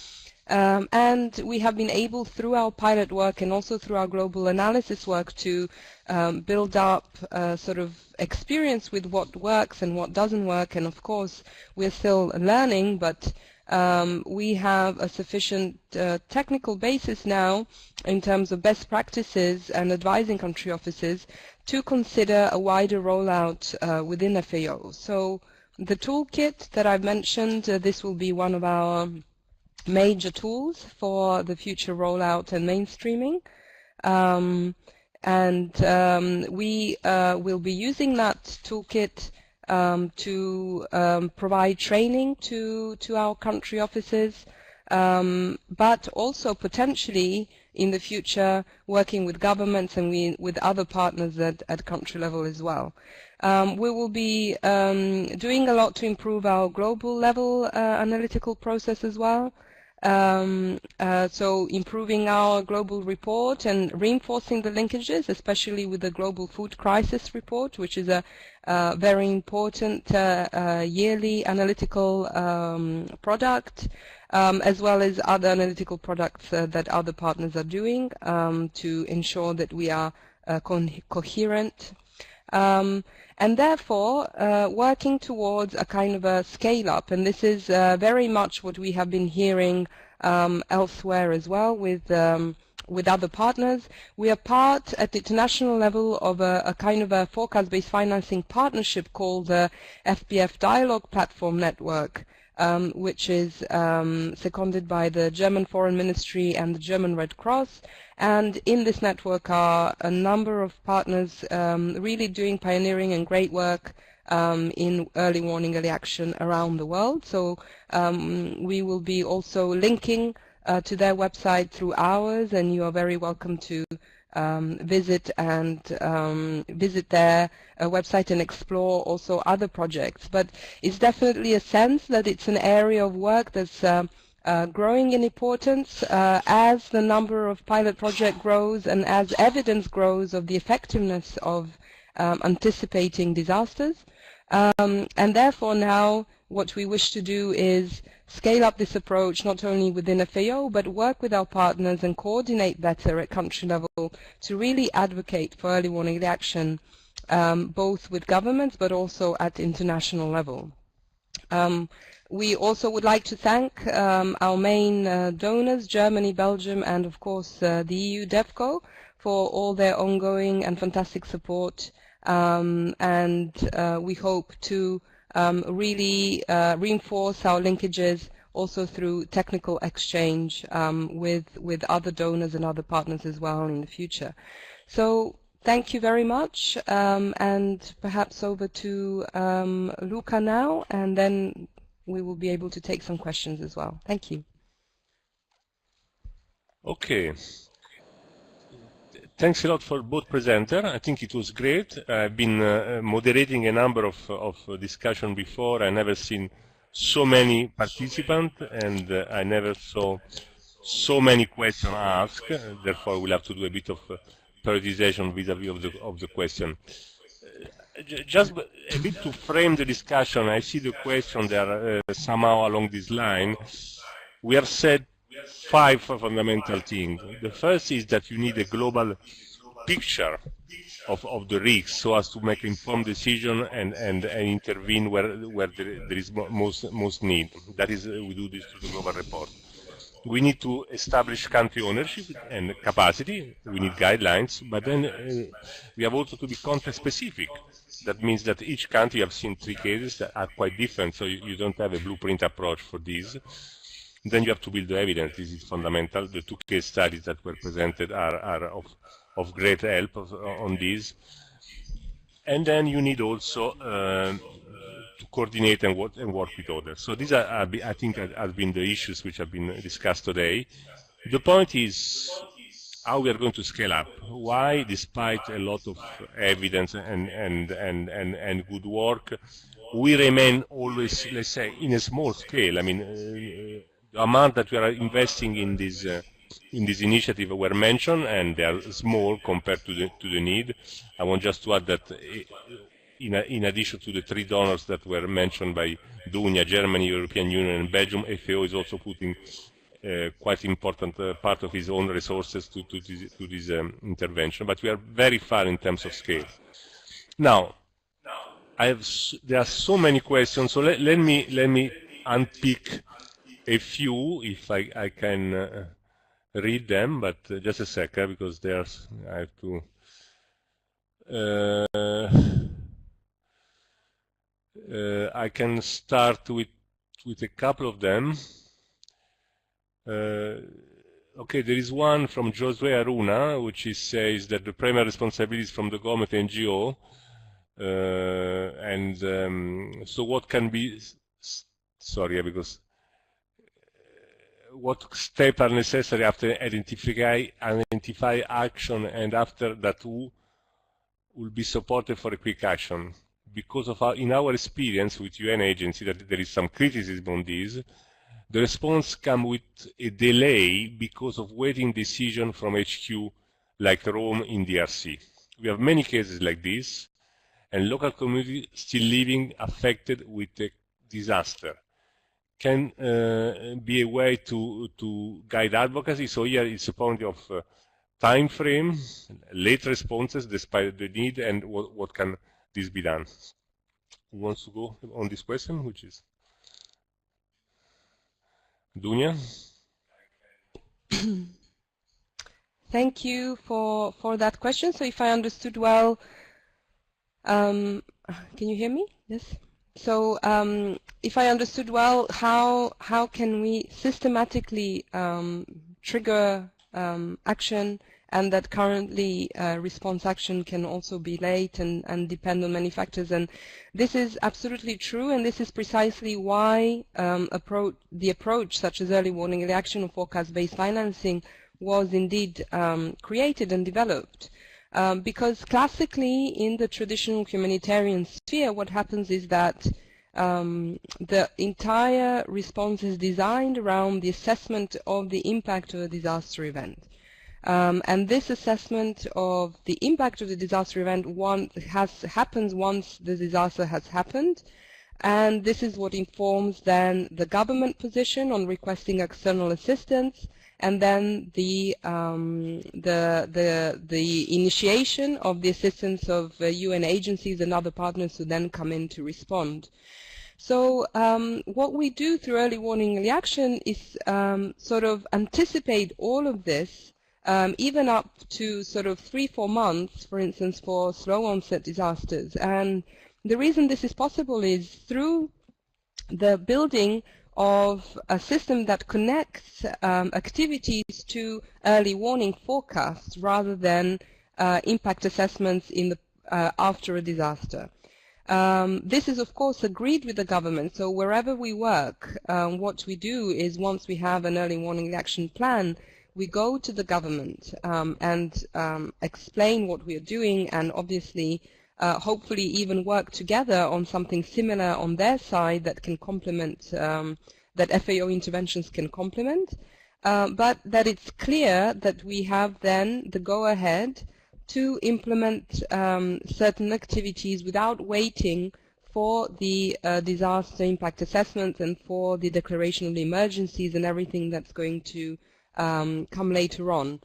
And we have been able, through our pilot work and also through our global analysis work, to build up sort of experience with what works and what doesn't work. And of course, we're still learning, but we have a sufficient technical basis now in terms of best practices and advising country offices to consider a wider rollout within FAO. So the toolkit that I've mentioned, this will be one of our major tools for the future rollout and mainstreaming. We will be using that toolkit to provide training to our country offices, but also potentially in the future working with governments and with other partners at country level as well. We will be doing a lot to improve our global level analytical process as well. So improving our global report and reinforcing the linkages, especially with the Global Food Crisis Report, which is a very important yearly analytical product, as well as other analytical products that other partners are doing to ensure that we are coherent. And therefore working towards a kind of a scale-up, and this is very much what we have been hearing elsewhere as well with other partners. We are part at the international level of a kind of a forecast-based financing partnership called the FBF Dialogue Platform Network, which is seconded by the German Foreign Ministry and the German Red Cross. And in this network are a number of partners really doing pioneering and great work in early warning, early action around the world. So we will be also linking to their website through ours, and you are very welcome to visit their website and explore also other projects. But it's definitely a sense that it's an area of work that's growing in importance as the number of pilot projects grows and as evidence grows of the effectiveness of anticipating disasters. And therefore now what we wish to do is scale up this approach not only within FAO but work with our partners and coordinate better at country level to really advocate for early warning action both with governments but also at international level. We also would like to thank our main donors, Germany, Belgium, and of course the EU DevCo, for all their ongoing and fantastic support. We hope to really reinforce our linkages also through technical exchange with other donors and other partners as well in the future. So thank you very much, and perhaps over to Luca now, and then we will be able to take some questions as well. Thank you.
Okay. Thanks a lot for both presenters. I think it was great. I've been moderating a number of discussions before. I never seen so many participants, and I never saw so many questions asked. Therefore, we'll have to do a bit of prioritization vis-à-vis of the question. Just a bit to frame the discussion, I see the question there somehow along this line. We have said 5 fundamental things. The first is that you need a global picture of the risks so as to make informed decision and intervene where there is most need. That is, we do this through the global report. We need to establish country ownership and capacity. We need guidelines, but then we have also to be context specific. That means that each country, you have seen 3 cases that are quite different, so you don't have a blueprint approach for this. Then you have to build the evidence. This is fundamental. The 2 case studies that were presented are of great help on this. And then you need also to coordinate and work with others. So these are, I think, have been the issues which have been discussed today. The point is how we are going to scale up. Why, despite a lot of evidence and good work, we remain always, let's say, in a small scale. I mean, the amount that we are investing in this initiative were mentioned, and they are small compared to the need. I want just to add that in addition to the 3 donors that were mentioned by Dunia, Germany, European Union, and Belgium, FAO is also putting quite important part of his own resources to this intervention. But we are very far in terms of scale. Now, there are so many questions, so let me unpick a few, if I can read them, but just a second, because there's, I have to I can start with a couple of them. Okay, there is one from Josue Aruna, which says that the primary responsibility is from the government NGO, so what can be, sorry, because what steps are necessary after identify action, and after that who will be supported for a quick action? Because of in our experience with UN agency, that there is some criticism on this, the response comes with a delay because of waiting decision from HQ, like Rome in DRC. We have many cases like this, and local communities still living affected with a disaster. Can be a way to guide advocacy. So here it's a point of time frame, late responses despite the need, and what can this be done? Who wants to go on this question? Which is Dunya?
Thank you for that question. So if I understood well, can you hear me? Yes. So if I understood well, how can we systematically trigger action, and that currently response action can also be late and depend on many factors. And this is absolutely true, and this is precisely why the approach such as early warning, early action, or forecast-based financing was indeed created and developed. Because classically in the traditional humanitarian sphere, what happens is that the entire response is designed around the assessment of the impact of a disaster event. And this assessment of the impact of the disaster event happens once the disaster has happened, and this is what informs then the government position on requesting external assistance, and then the initiation of the assistance of UN agencies and other partners who then come in to respond. So what we do through early warning, early action is sort of anticipate all of this, even up to sort of 3-4 months, for instance, for slow onset disasters. And the reason this is possible is through the building of a system that connects activities to early warning forecasts rather than impact assessments in the, after a disaster. This is of course agreed with the government, so wherever we work, what we do is once we have an early warning action plan, we go to the government and explain what we are doing, and obviously hopefully even work together on something similar on their side that can complement, that FAO interventions can complement, but that it's clear that we have then the go-ahead to implement certain activities without waiting for the disaster impact assessments and for the declaration of the emergencies and everything that's going to come later on.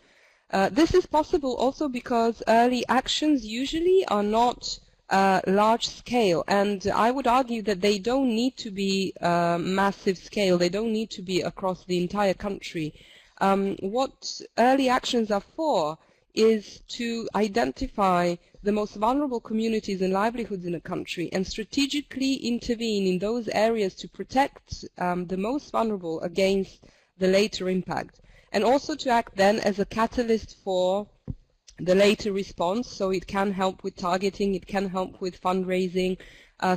This is possible also because early actions usually are not large scale, and I would argue that they don't need to be massive scale, they don't need to be across the entire country. What early actions are for is to identify the most vulnerable communities and livelihoods in a country and strategically intervene in those areas to protect the most vulnerable against the later impact, and also to act then as a catalyst for the later response. So it can help with targeting, it can help with fundraising.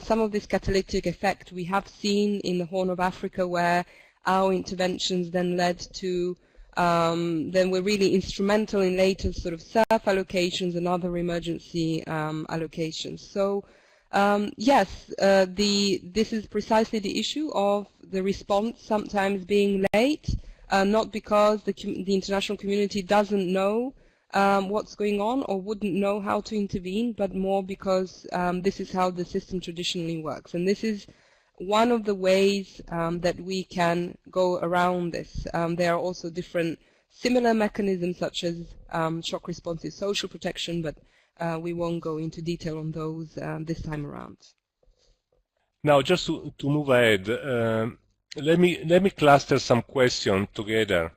Some of this catalytic effect we have seen in the Horn of Africa, where our interventions then led to then were really instrumental in later sort of SURF allocations and other emergency allocations. So yes, this is precisely the issue of the response sometimes being late, not because the international community doesn't know what's going on or wouldn't know how to intervene, but more because this is how the system traditionally works. And this is one of the ways that we can go around this. There are also different similar mechanisms such as shock responsive social protection, but we won't go into detail on those this time around.
Now, just to move ahead, let me cluster some questions together.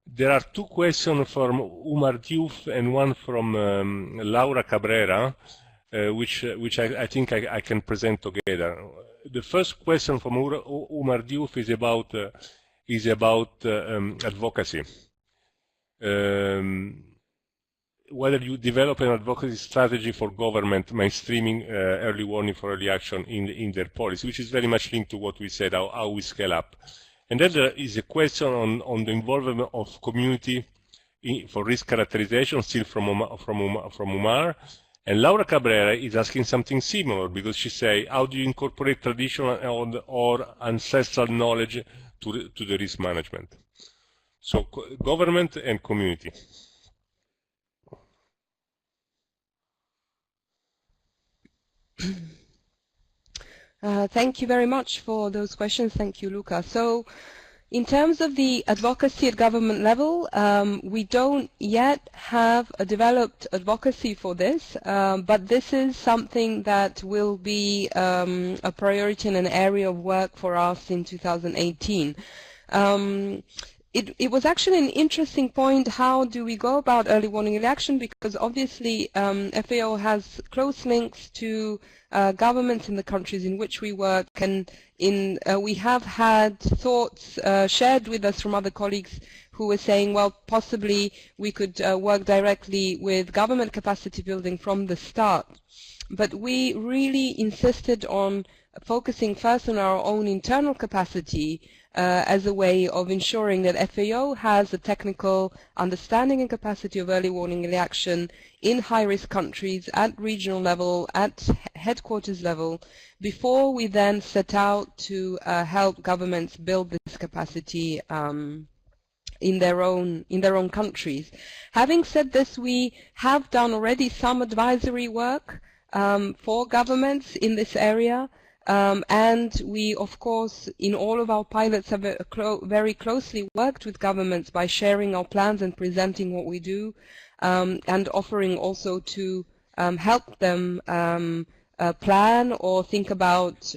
There are two questions from Umar Diouf and one from Laura Cabrera, which I think I can present together. The first question from Umar Diouf is about advocacy. Whether you develop an advocacy strategy for government mainstreaming early warning for early action in their policy, which is very much linked to what we said, how we scale up. And then there is a question on the involvement of community for risk characterization, still from Umar. And Laura Cabrera is asking something similar, because she says, how do you incorporate traditional or ancestral knowledge to the risk management? So government and community.
Thank you very much for those questions. Thank you, Luca. So in terms of the advocacy at government level, we don't yet have a developed advocacy for this, but this is something that will be a priority and an area of work for us in 2018. It was actually an interesting point, how do we go about early warning early action, because obviously FAO has close links to governments in the countries in which we work, and we have had thoughts shared with us from other colleagues who were saying, well, possibly we could work directly with government capacity building from the start. But we really insisted on focusing first on our own internal capacity as a way of ensuring that FAO has a technical understanding and capacity of early warning early action in high-risk countries at regional level, at headquarters level, before we then set out to help governments build this capacity in their own countries. Having said this, we have done already some advisory work for governments in this area. And we, of course, in all of our pilots have very closely worked with governments by sharing our plans and presenting what we do, and offering also to help them plan or think about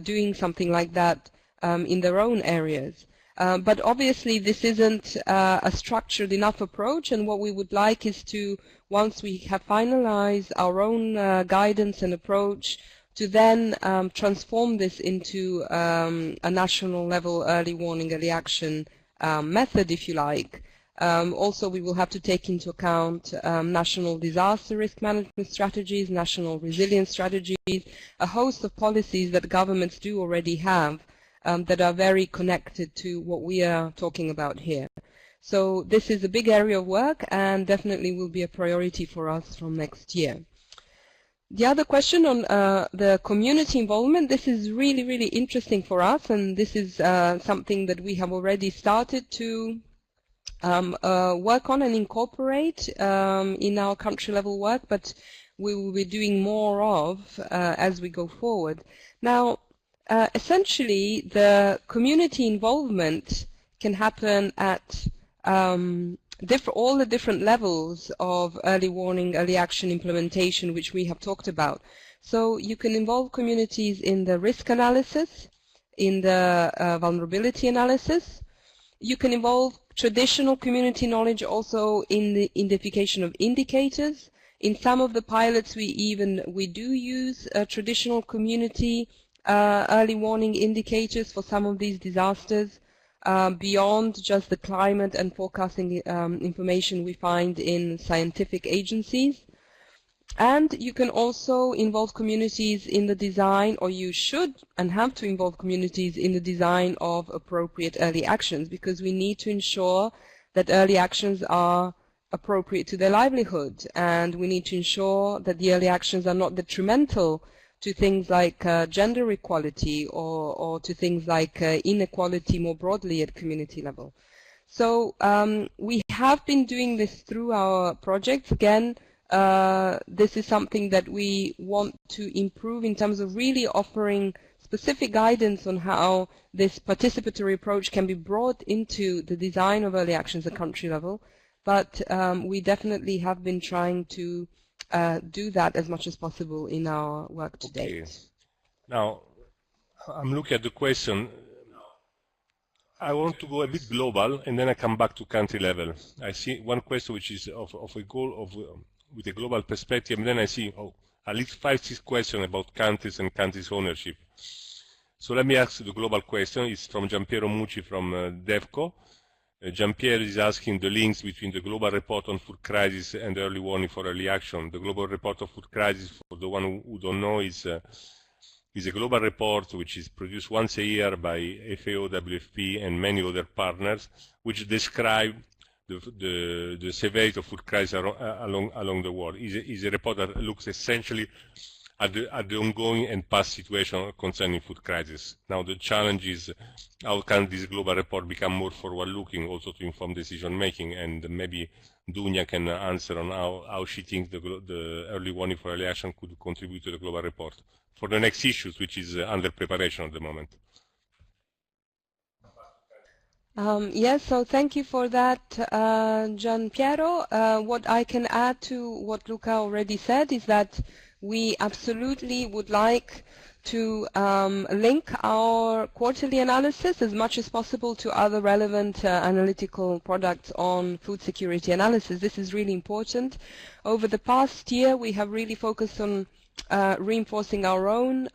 doing something like that in their own areas. But obviously this isn't a structured enough approach, and what we would like is to, once we have finalized our own guidance and approach, to then transform this into a national level early warning, early action method, if you like. Also, we will have to take into account national disaster risk management strategies, national resilience strategies, a host of policies that governments do already have that are very connected to what we are talking about here. So this is a big area of work and definitely will be a priority for us from next year. The other question on the community involvement, this is really, really interesting for us, and this is something that we have already started to work on and incorporate in our country level work, but we will be doing more of as we go forward. Now, essentially, the community involvement can happen at all the different levels of early warning, early action implementation, which we have talked about. So you can involve communities in the risk analysis, in the vulnerability analysis. You can involve traditional community knowledge also in the identification of indicators. In some of the pilots, we do use traditional community early warning indicators for some of these disasters. Beyond just the climate and forecasting information we find in scientific agencies. And you can also involve communities in the design, or you should and have to involve communities in the design of appropriate early actions, because we need to ensure that early actions are appropriate to their livelihood, and we need to ensure that the early actions are not detrimental to things like gender equality or to things like inequality more broadly at community level. So we have been doing this through our projects. Again, this is something that we want to improve in terms of really offering specific guidance on how this participatory approach can be brought into the design of early actions at country level. But we definitely have been trying to do that as much as possible in our work to date.
Now, I'm looking at the question, I want to go a bit global, and then I come back to country level. I see one question which is of a goal of with a global perspective, and then I see at least 5-6 questions about countries and countries' ownership. So let me ask the global question. It's from Giampiero Mucci from DEVCO. Giampiero is asking the links between the global report on food crisis and the early warning for early action. The global report on food crisis, for the one who don't know, is a global report which is produced once a year by FAO, WFP, and many other partners, which describe the severity of food crisis along the world. Is a report that looks essentially at the ongoing and past situation concerning food crisis. Now the challenge is how can this global report become more forward-looking, also to inform decision-making, and maybe Dunya can answer on how she thinks the early warning for early action could contribute to the global report for the next issues, which is under preparation at the moment.
Yes, so thank you for that, Gianpiero. What I can add to what Luca already said is that we absolutely would like to link our quarterly analysis as much as possible to other relevant analytical products on food security analysis. This is really important. Over the past year, we have really focused on reinforcing our own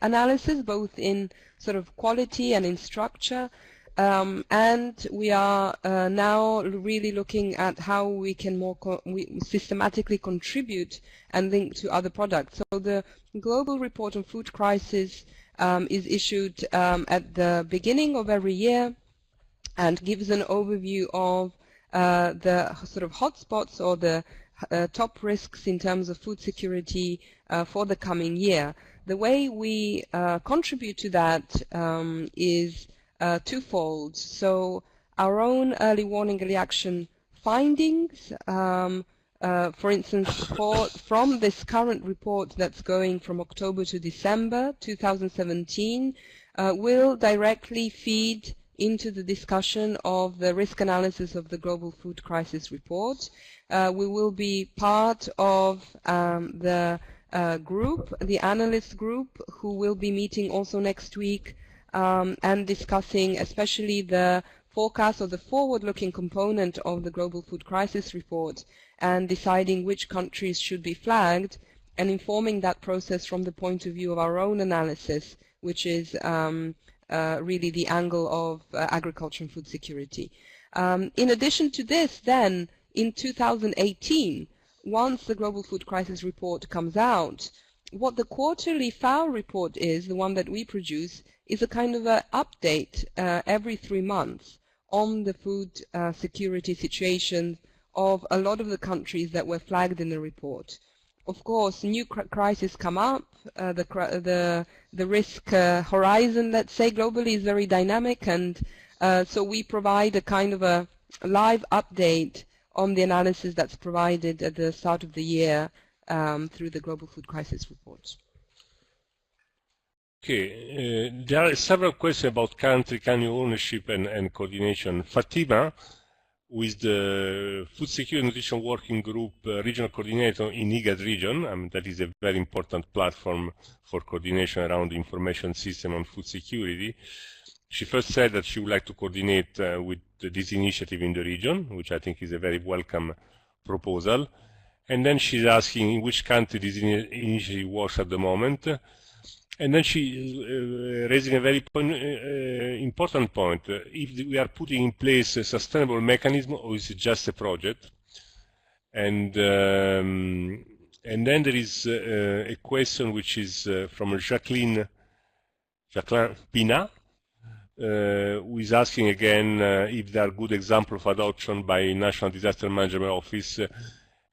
analysis, both in sort of quality and in structure. And we are now really looking at how we can more systematically contribute and link to other products. So the Global Report on Food Crisis is issued at the beginning of every year and gives an overview of the sort of hotspots or the top risks in terms of food security for the coming year. The way we contribute to that is twofold. So our own early warning, early action findings, for instance, from this current report that's going from October to December 2017, will directly feed into the discussion of the risk analysis of the Global Food Crisis Report. We will be part of the group, the analyst group, who will be meeting also next week and discussing especially the forecast or the forward-looking component of the Global Food Crisis Report and deciding which countries should be flagged and informing that process from the point of view of our own analysis, which is really the angle of agriculture and food security. In addition to this, then, in 2018, once the Global Food Crisis Report comes out, what the quarterly FAO report is, the one that we produce, is a kind of an update every 3 months on the food security situation of a lot of the countries that were flagged in the report. Of course, new crises come up. The risk horizon, let's say, globally is very dynamic, and so we provide a kind of a live update on the analysis that's provided at the start of the year through the Global Food Crisis Report.
Okay, there are several questions about country ownership and coordination. Fatima, who is the Food Security Nutrition Working Group regional coordinator in IGAD region, that is a very important platform for coordination around the information system on food security. She first said that she would like to coordinate with this initiative in the region, which I think is a very welcome proposal. And then she's asking in which country this initiative works at the moment. And then she is raising a very important point. If we are putting in place a sustainable mechanism, or is it just a project? And then there is a question which is from Jacqueline Pina, who is asking again if there are good examples of adoption by National Disaster Management Office,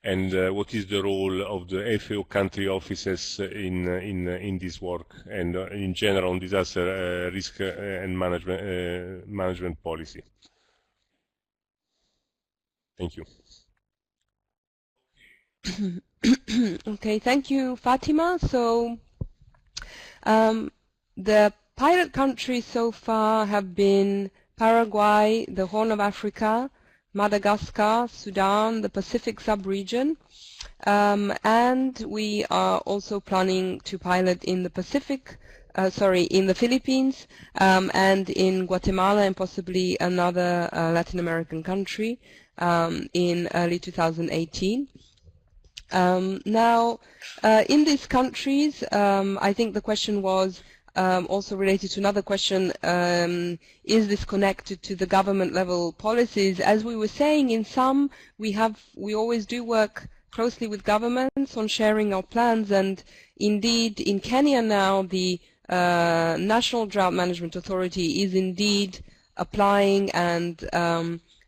and what is the role of the FAO country offices in this work, and in general on disaster risk and management policy. Thank you.
Okay, thank you, Fatima. So the pilot countries so far have been Paraguay, the Horn of Africa, Madagascar, Sudan, the Pacific sub-region, and we are also planning to pilot in the Pacific in the Philippines, and in Guatemala and possibly another Latin American country in early 2018. Now, in these countries, I think the question was also related to another question, is this connected to the government level policies? As we were saying, in some we always do work closely with governments on sharing our plans, and indeed in Kenya now the National Drought Management Authority is indeed applying and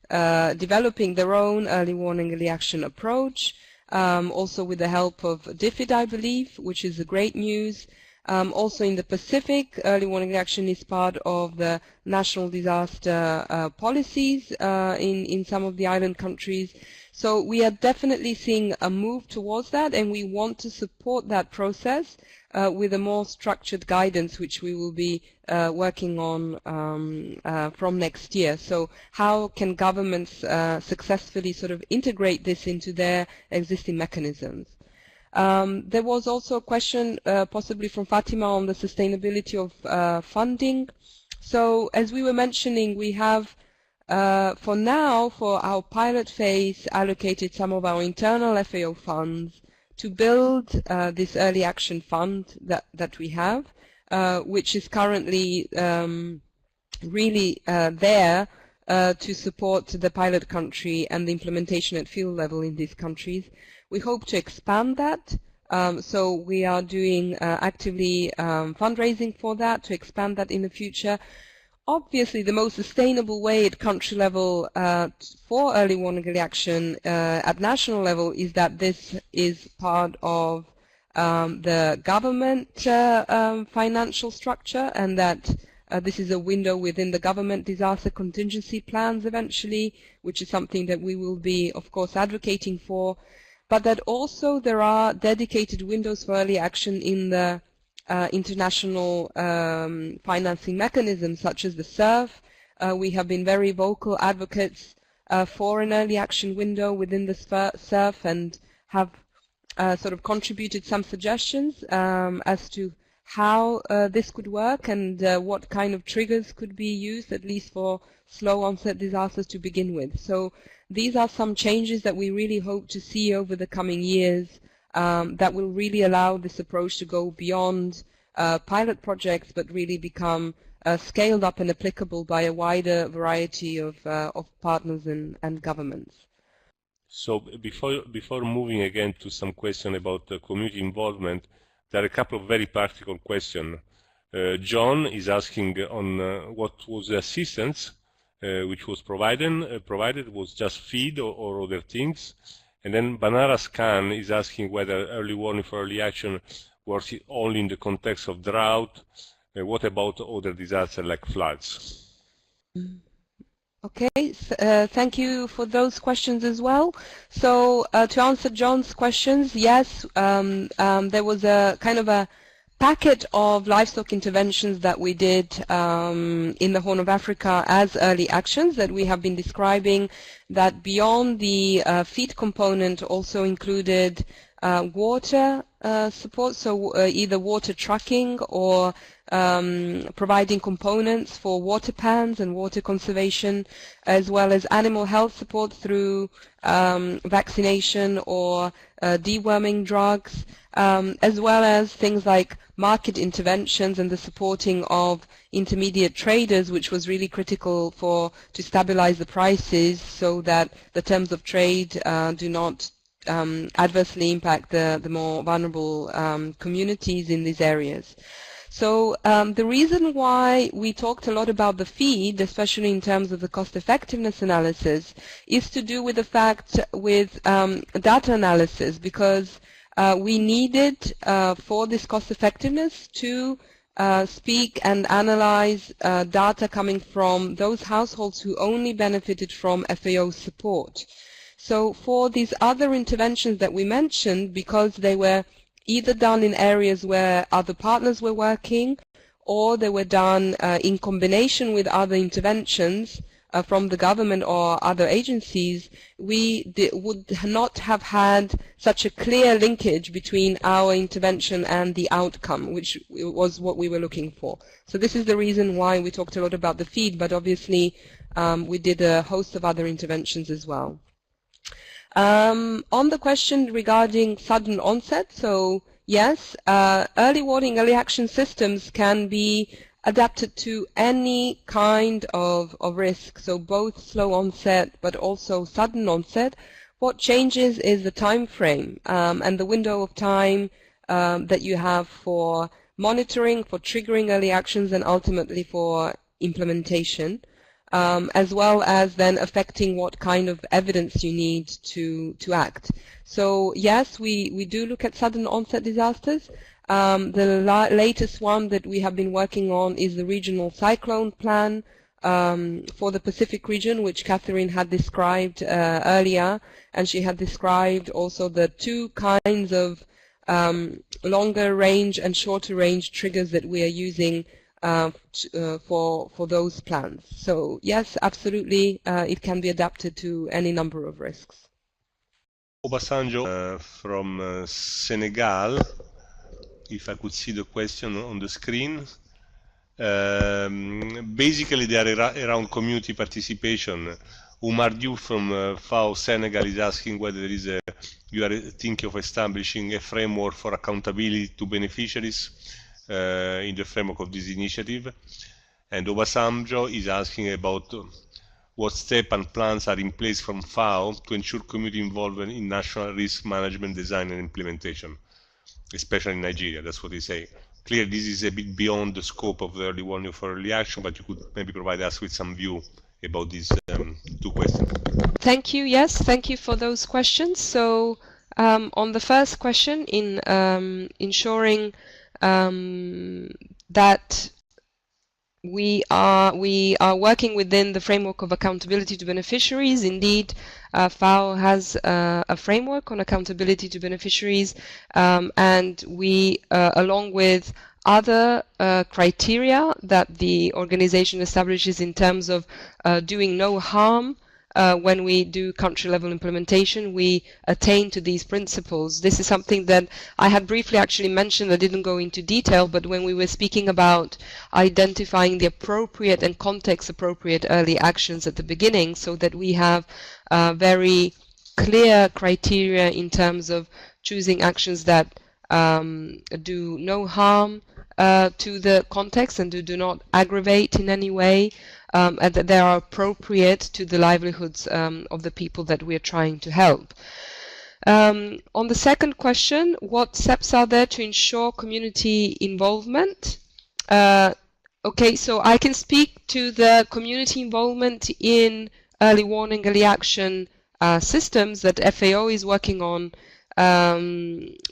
developing their own early warning, early action approach, also with the help of DFID, I believe, which is a great news. Also in the Pacific, early warning action is part of the national disaster policies in some of the island countries. So we are definitely seeing a move towards that, and we want to support that process with a more structured guidance, which we will be working on from next year. So how can governments successfully sort of integrate this into their existing mechanisms? There was also a question possibly from Fatima on the sustainability of funding. So as we were mentioning, we have for now, for our pilot phase, allocated some of our internal FAO funds to build this early action fund that we have, which is currently really there to support the pilot country and the implementation at field level in these countries. We hope to expand that, so we are doing actively fundraising for that, to expand that in the future. Obviously, the most sustainable way at country level for early warning, early action at national level is that this is part of the government financial structure, and that this is a window within the government disaster contingency plans eventually, which is something that we will be, of course, advocating for, but that also there are dedicated windows for early action in the international financing mechanisms such as the SURF. We have been very vocal advocates for an early action window within the SURF, and have sort of contributed some suggestions as to how this could work, and what kind of triggers could be used, at least for slow onset disasters to begin with. So these are some changes that we really hope to see over the coming years, that will really allow this approach to go beyond pilot projects, but really become scaled up and applicable by a wider variety of partners and governments.
So before moving again to some question about community involvement, there are a couple of very practical questions. John is asking on what was the assistance which was provided, was just feed or other things. And then Banaras Khan is asking whether early warning for early action works only in the context of drought. What about other disasters like floods?
Okay, thank you for those questions as well. So to answer John's questions, yes, there was a kind of a packet of livestock interventions that we did in the Horn of Africa as early actions that we have been describing, that beyond the feed component also included water support, so either water trucking or providing components for water pans and water conservation, as well as animal health support through vaccination or deworming drugs, as well as things like market interventions and the supporting of intermediate traders, which was really critical to stabilize the prices so that the terms of trade do not adversely impact the more vulnerable communities in these areas. So the reason why we talked a lot about the feed, especially in terms of the cost effectiveness analysis, is to do with the fact with data analysis, because we needed for this cost effectiveness to speak and analyze data coming from those households who only benefited from FAO support. So for these other interventions that we mentioned, because they were either done in areas where other partners were working, or they were done in combination with other interventions, from the government or other agencies, we would not have had such a clear linkage between our intervention and the outcome, which was what we were looking for. So this is the reason why we talked a lot about the feed, but obviously we did a host of other interventions as well. On the question regarding sudden onset, so yes, early warning, early action systems can be adapted to any kind of risk, so both slow onset but also sudden onset. What changes is the time frame and the window of time that you have for monitoring, for triggering early actions, and ultimately for implementation, as well as then affecting what kind of evidence you need to act. So yes, we do look at sudden onset disasters. The latest one that we have been working on is the regional cyclone plan for the Pacific region, which Catherine had described earlier, and she had described also the two kinds of longer range and shorter range triggers that we are using for those plans. So yes, absolutely, it can be adapted to any number of risks.
Obasanjo from Senegal, if I could see the question on the screen. Basically, they are around community participation. Umar Diouf from FAO Senegal is asking whether there is you are thinking of establishing a framework for accountability to beneficiaries in the framework of this initiative. And Obasanjo is asking about what steps and plans are in place from FAO to ensure community involvement in national risk management design and implementation, especially in Nigeria. That's what they say. Clearly, this is a bit beyond the scope of the early warning for early action, but you could maybe provide us with some view about these two questions.
Thank you. Yes, thank you for those questions. So on the first question, in ensuring that we are working within the framework of accountability to beneficiaries. Indeed, FAO has a framework on accountability to beneficiaries, and we, along with other criteria that the organization establishes in terms of doing no harm, when we do country-level implementation, we attain to these principles. This is something that I had briefly actually mentioned. I didn't go into detail, but when we were speaking about identifying the appropriate and context-appropriate early actions at the beginning, so that we have very clear criteria in terms of choosing actions that do no harm to the context and do not aggravate in any way, and that they are appropriate to the livelihoods of the people that we are trying to help. On the second question, what steps are there to ensure community involvement? Okay, so I can speak to the community involvement in early warning, early action systems that FAO is working on,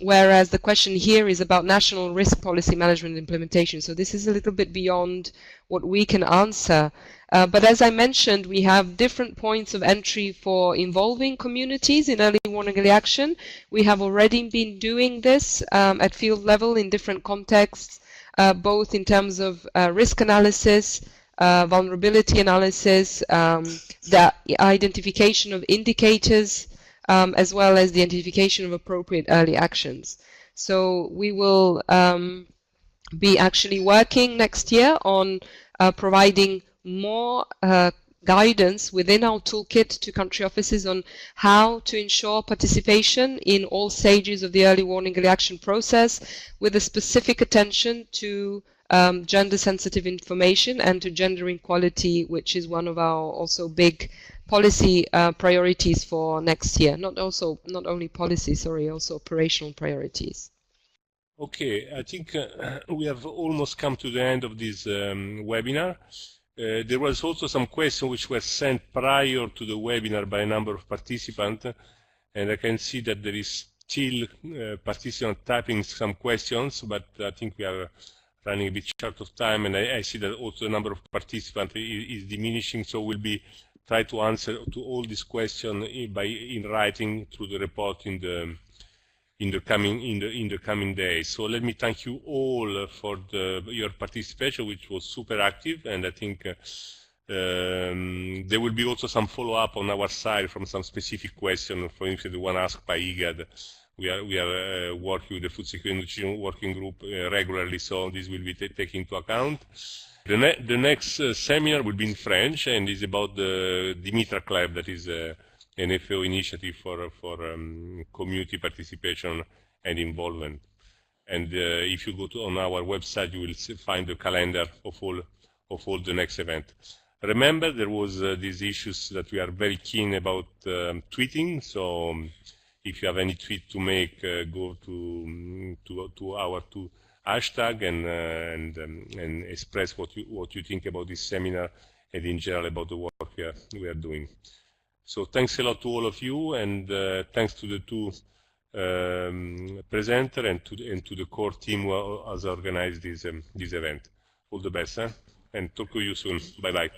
whereas the question here is about national risk policy management implementation. So this is a little bit beyond what we can answer. But as I mentioned, we have different points of entry for involving communities in early warning, early action. We have already been doing this at field level in different contexts, both in terms of risk analysis, vulnerability analysis, the identification of indicators, as well as the identification of appropriate early actions. So we will be actually working next year on providing more guidance within our toolkit to country offices on how to ensure participation in all stages of the early warning, early action process, with a specific attention to gender-sensitive information and to gender equality, which is one of our also big policy priorities for next year. Not only policy, sorry, also operational priorities.
Okay, I think we have almost come to the end of this webinar. There was also some questions which were sent prior to the webinar by a number of participants, and I can see that there is still participants typing some questions, but I think we are running a bit short of time, and I see that also the number of participants is diminishing, so we'll be try to answer to all these questions in writing through the report in the coming days. So let me thank you all for your participation, which was super active, and I think There will be also some follow-up on our side from some specific question, for instance, the one asked by IGAD. We are working with the Food Security and Nutrition Working Group regularly, so this will be taken into account. The next seminar will be in French, and is about the Dimitra Club, that is an FAO initiative for community participation and involvement. And if you go on our website, you will find the calendar of all the next event. Remember, there was these issues that we are very keen about tweeting. So if you have any tweet to make, go to our two hashtag and express what you think about this seminar and in general about the work we are doing. So thanks a lot to all of you, and thanks to the two presenter and to the core team who has organized this event. All the best, and talk to you soon. Bye bye.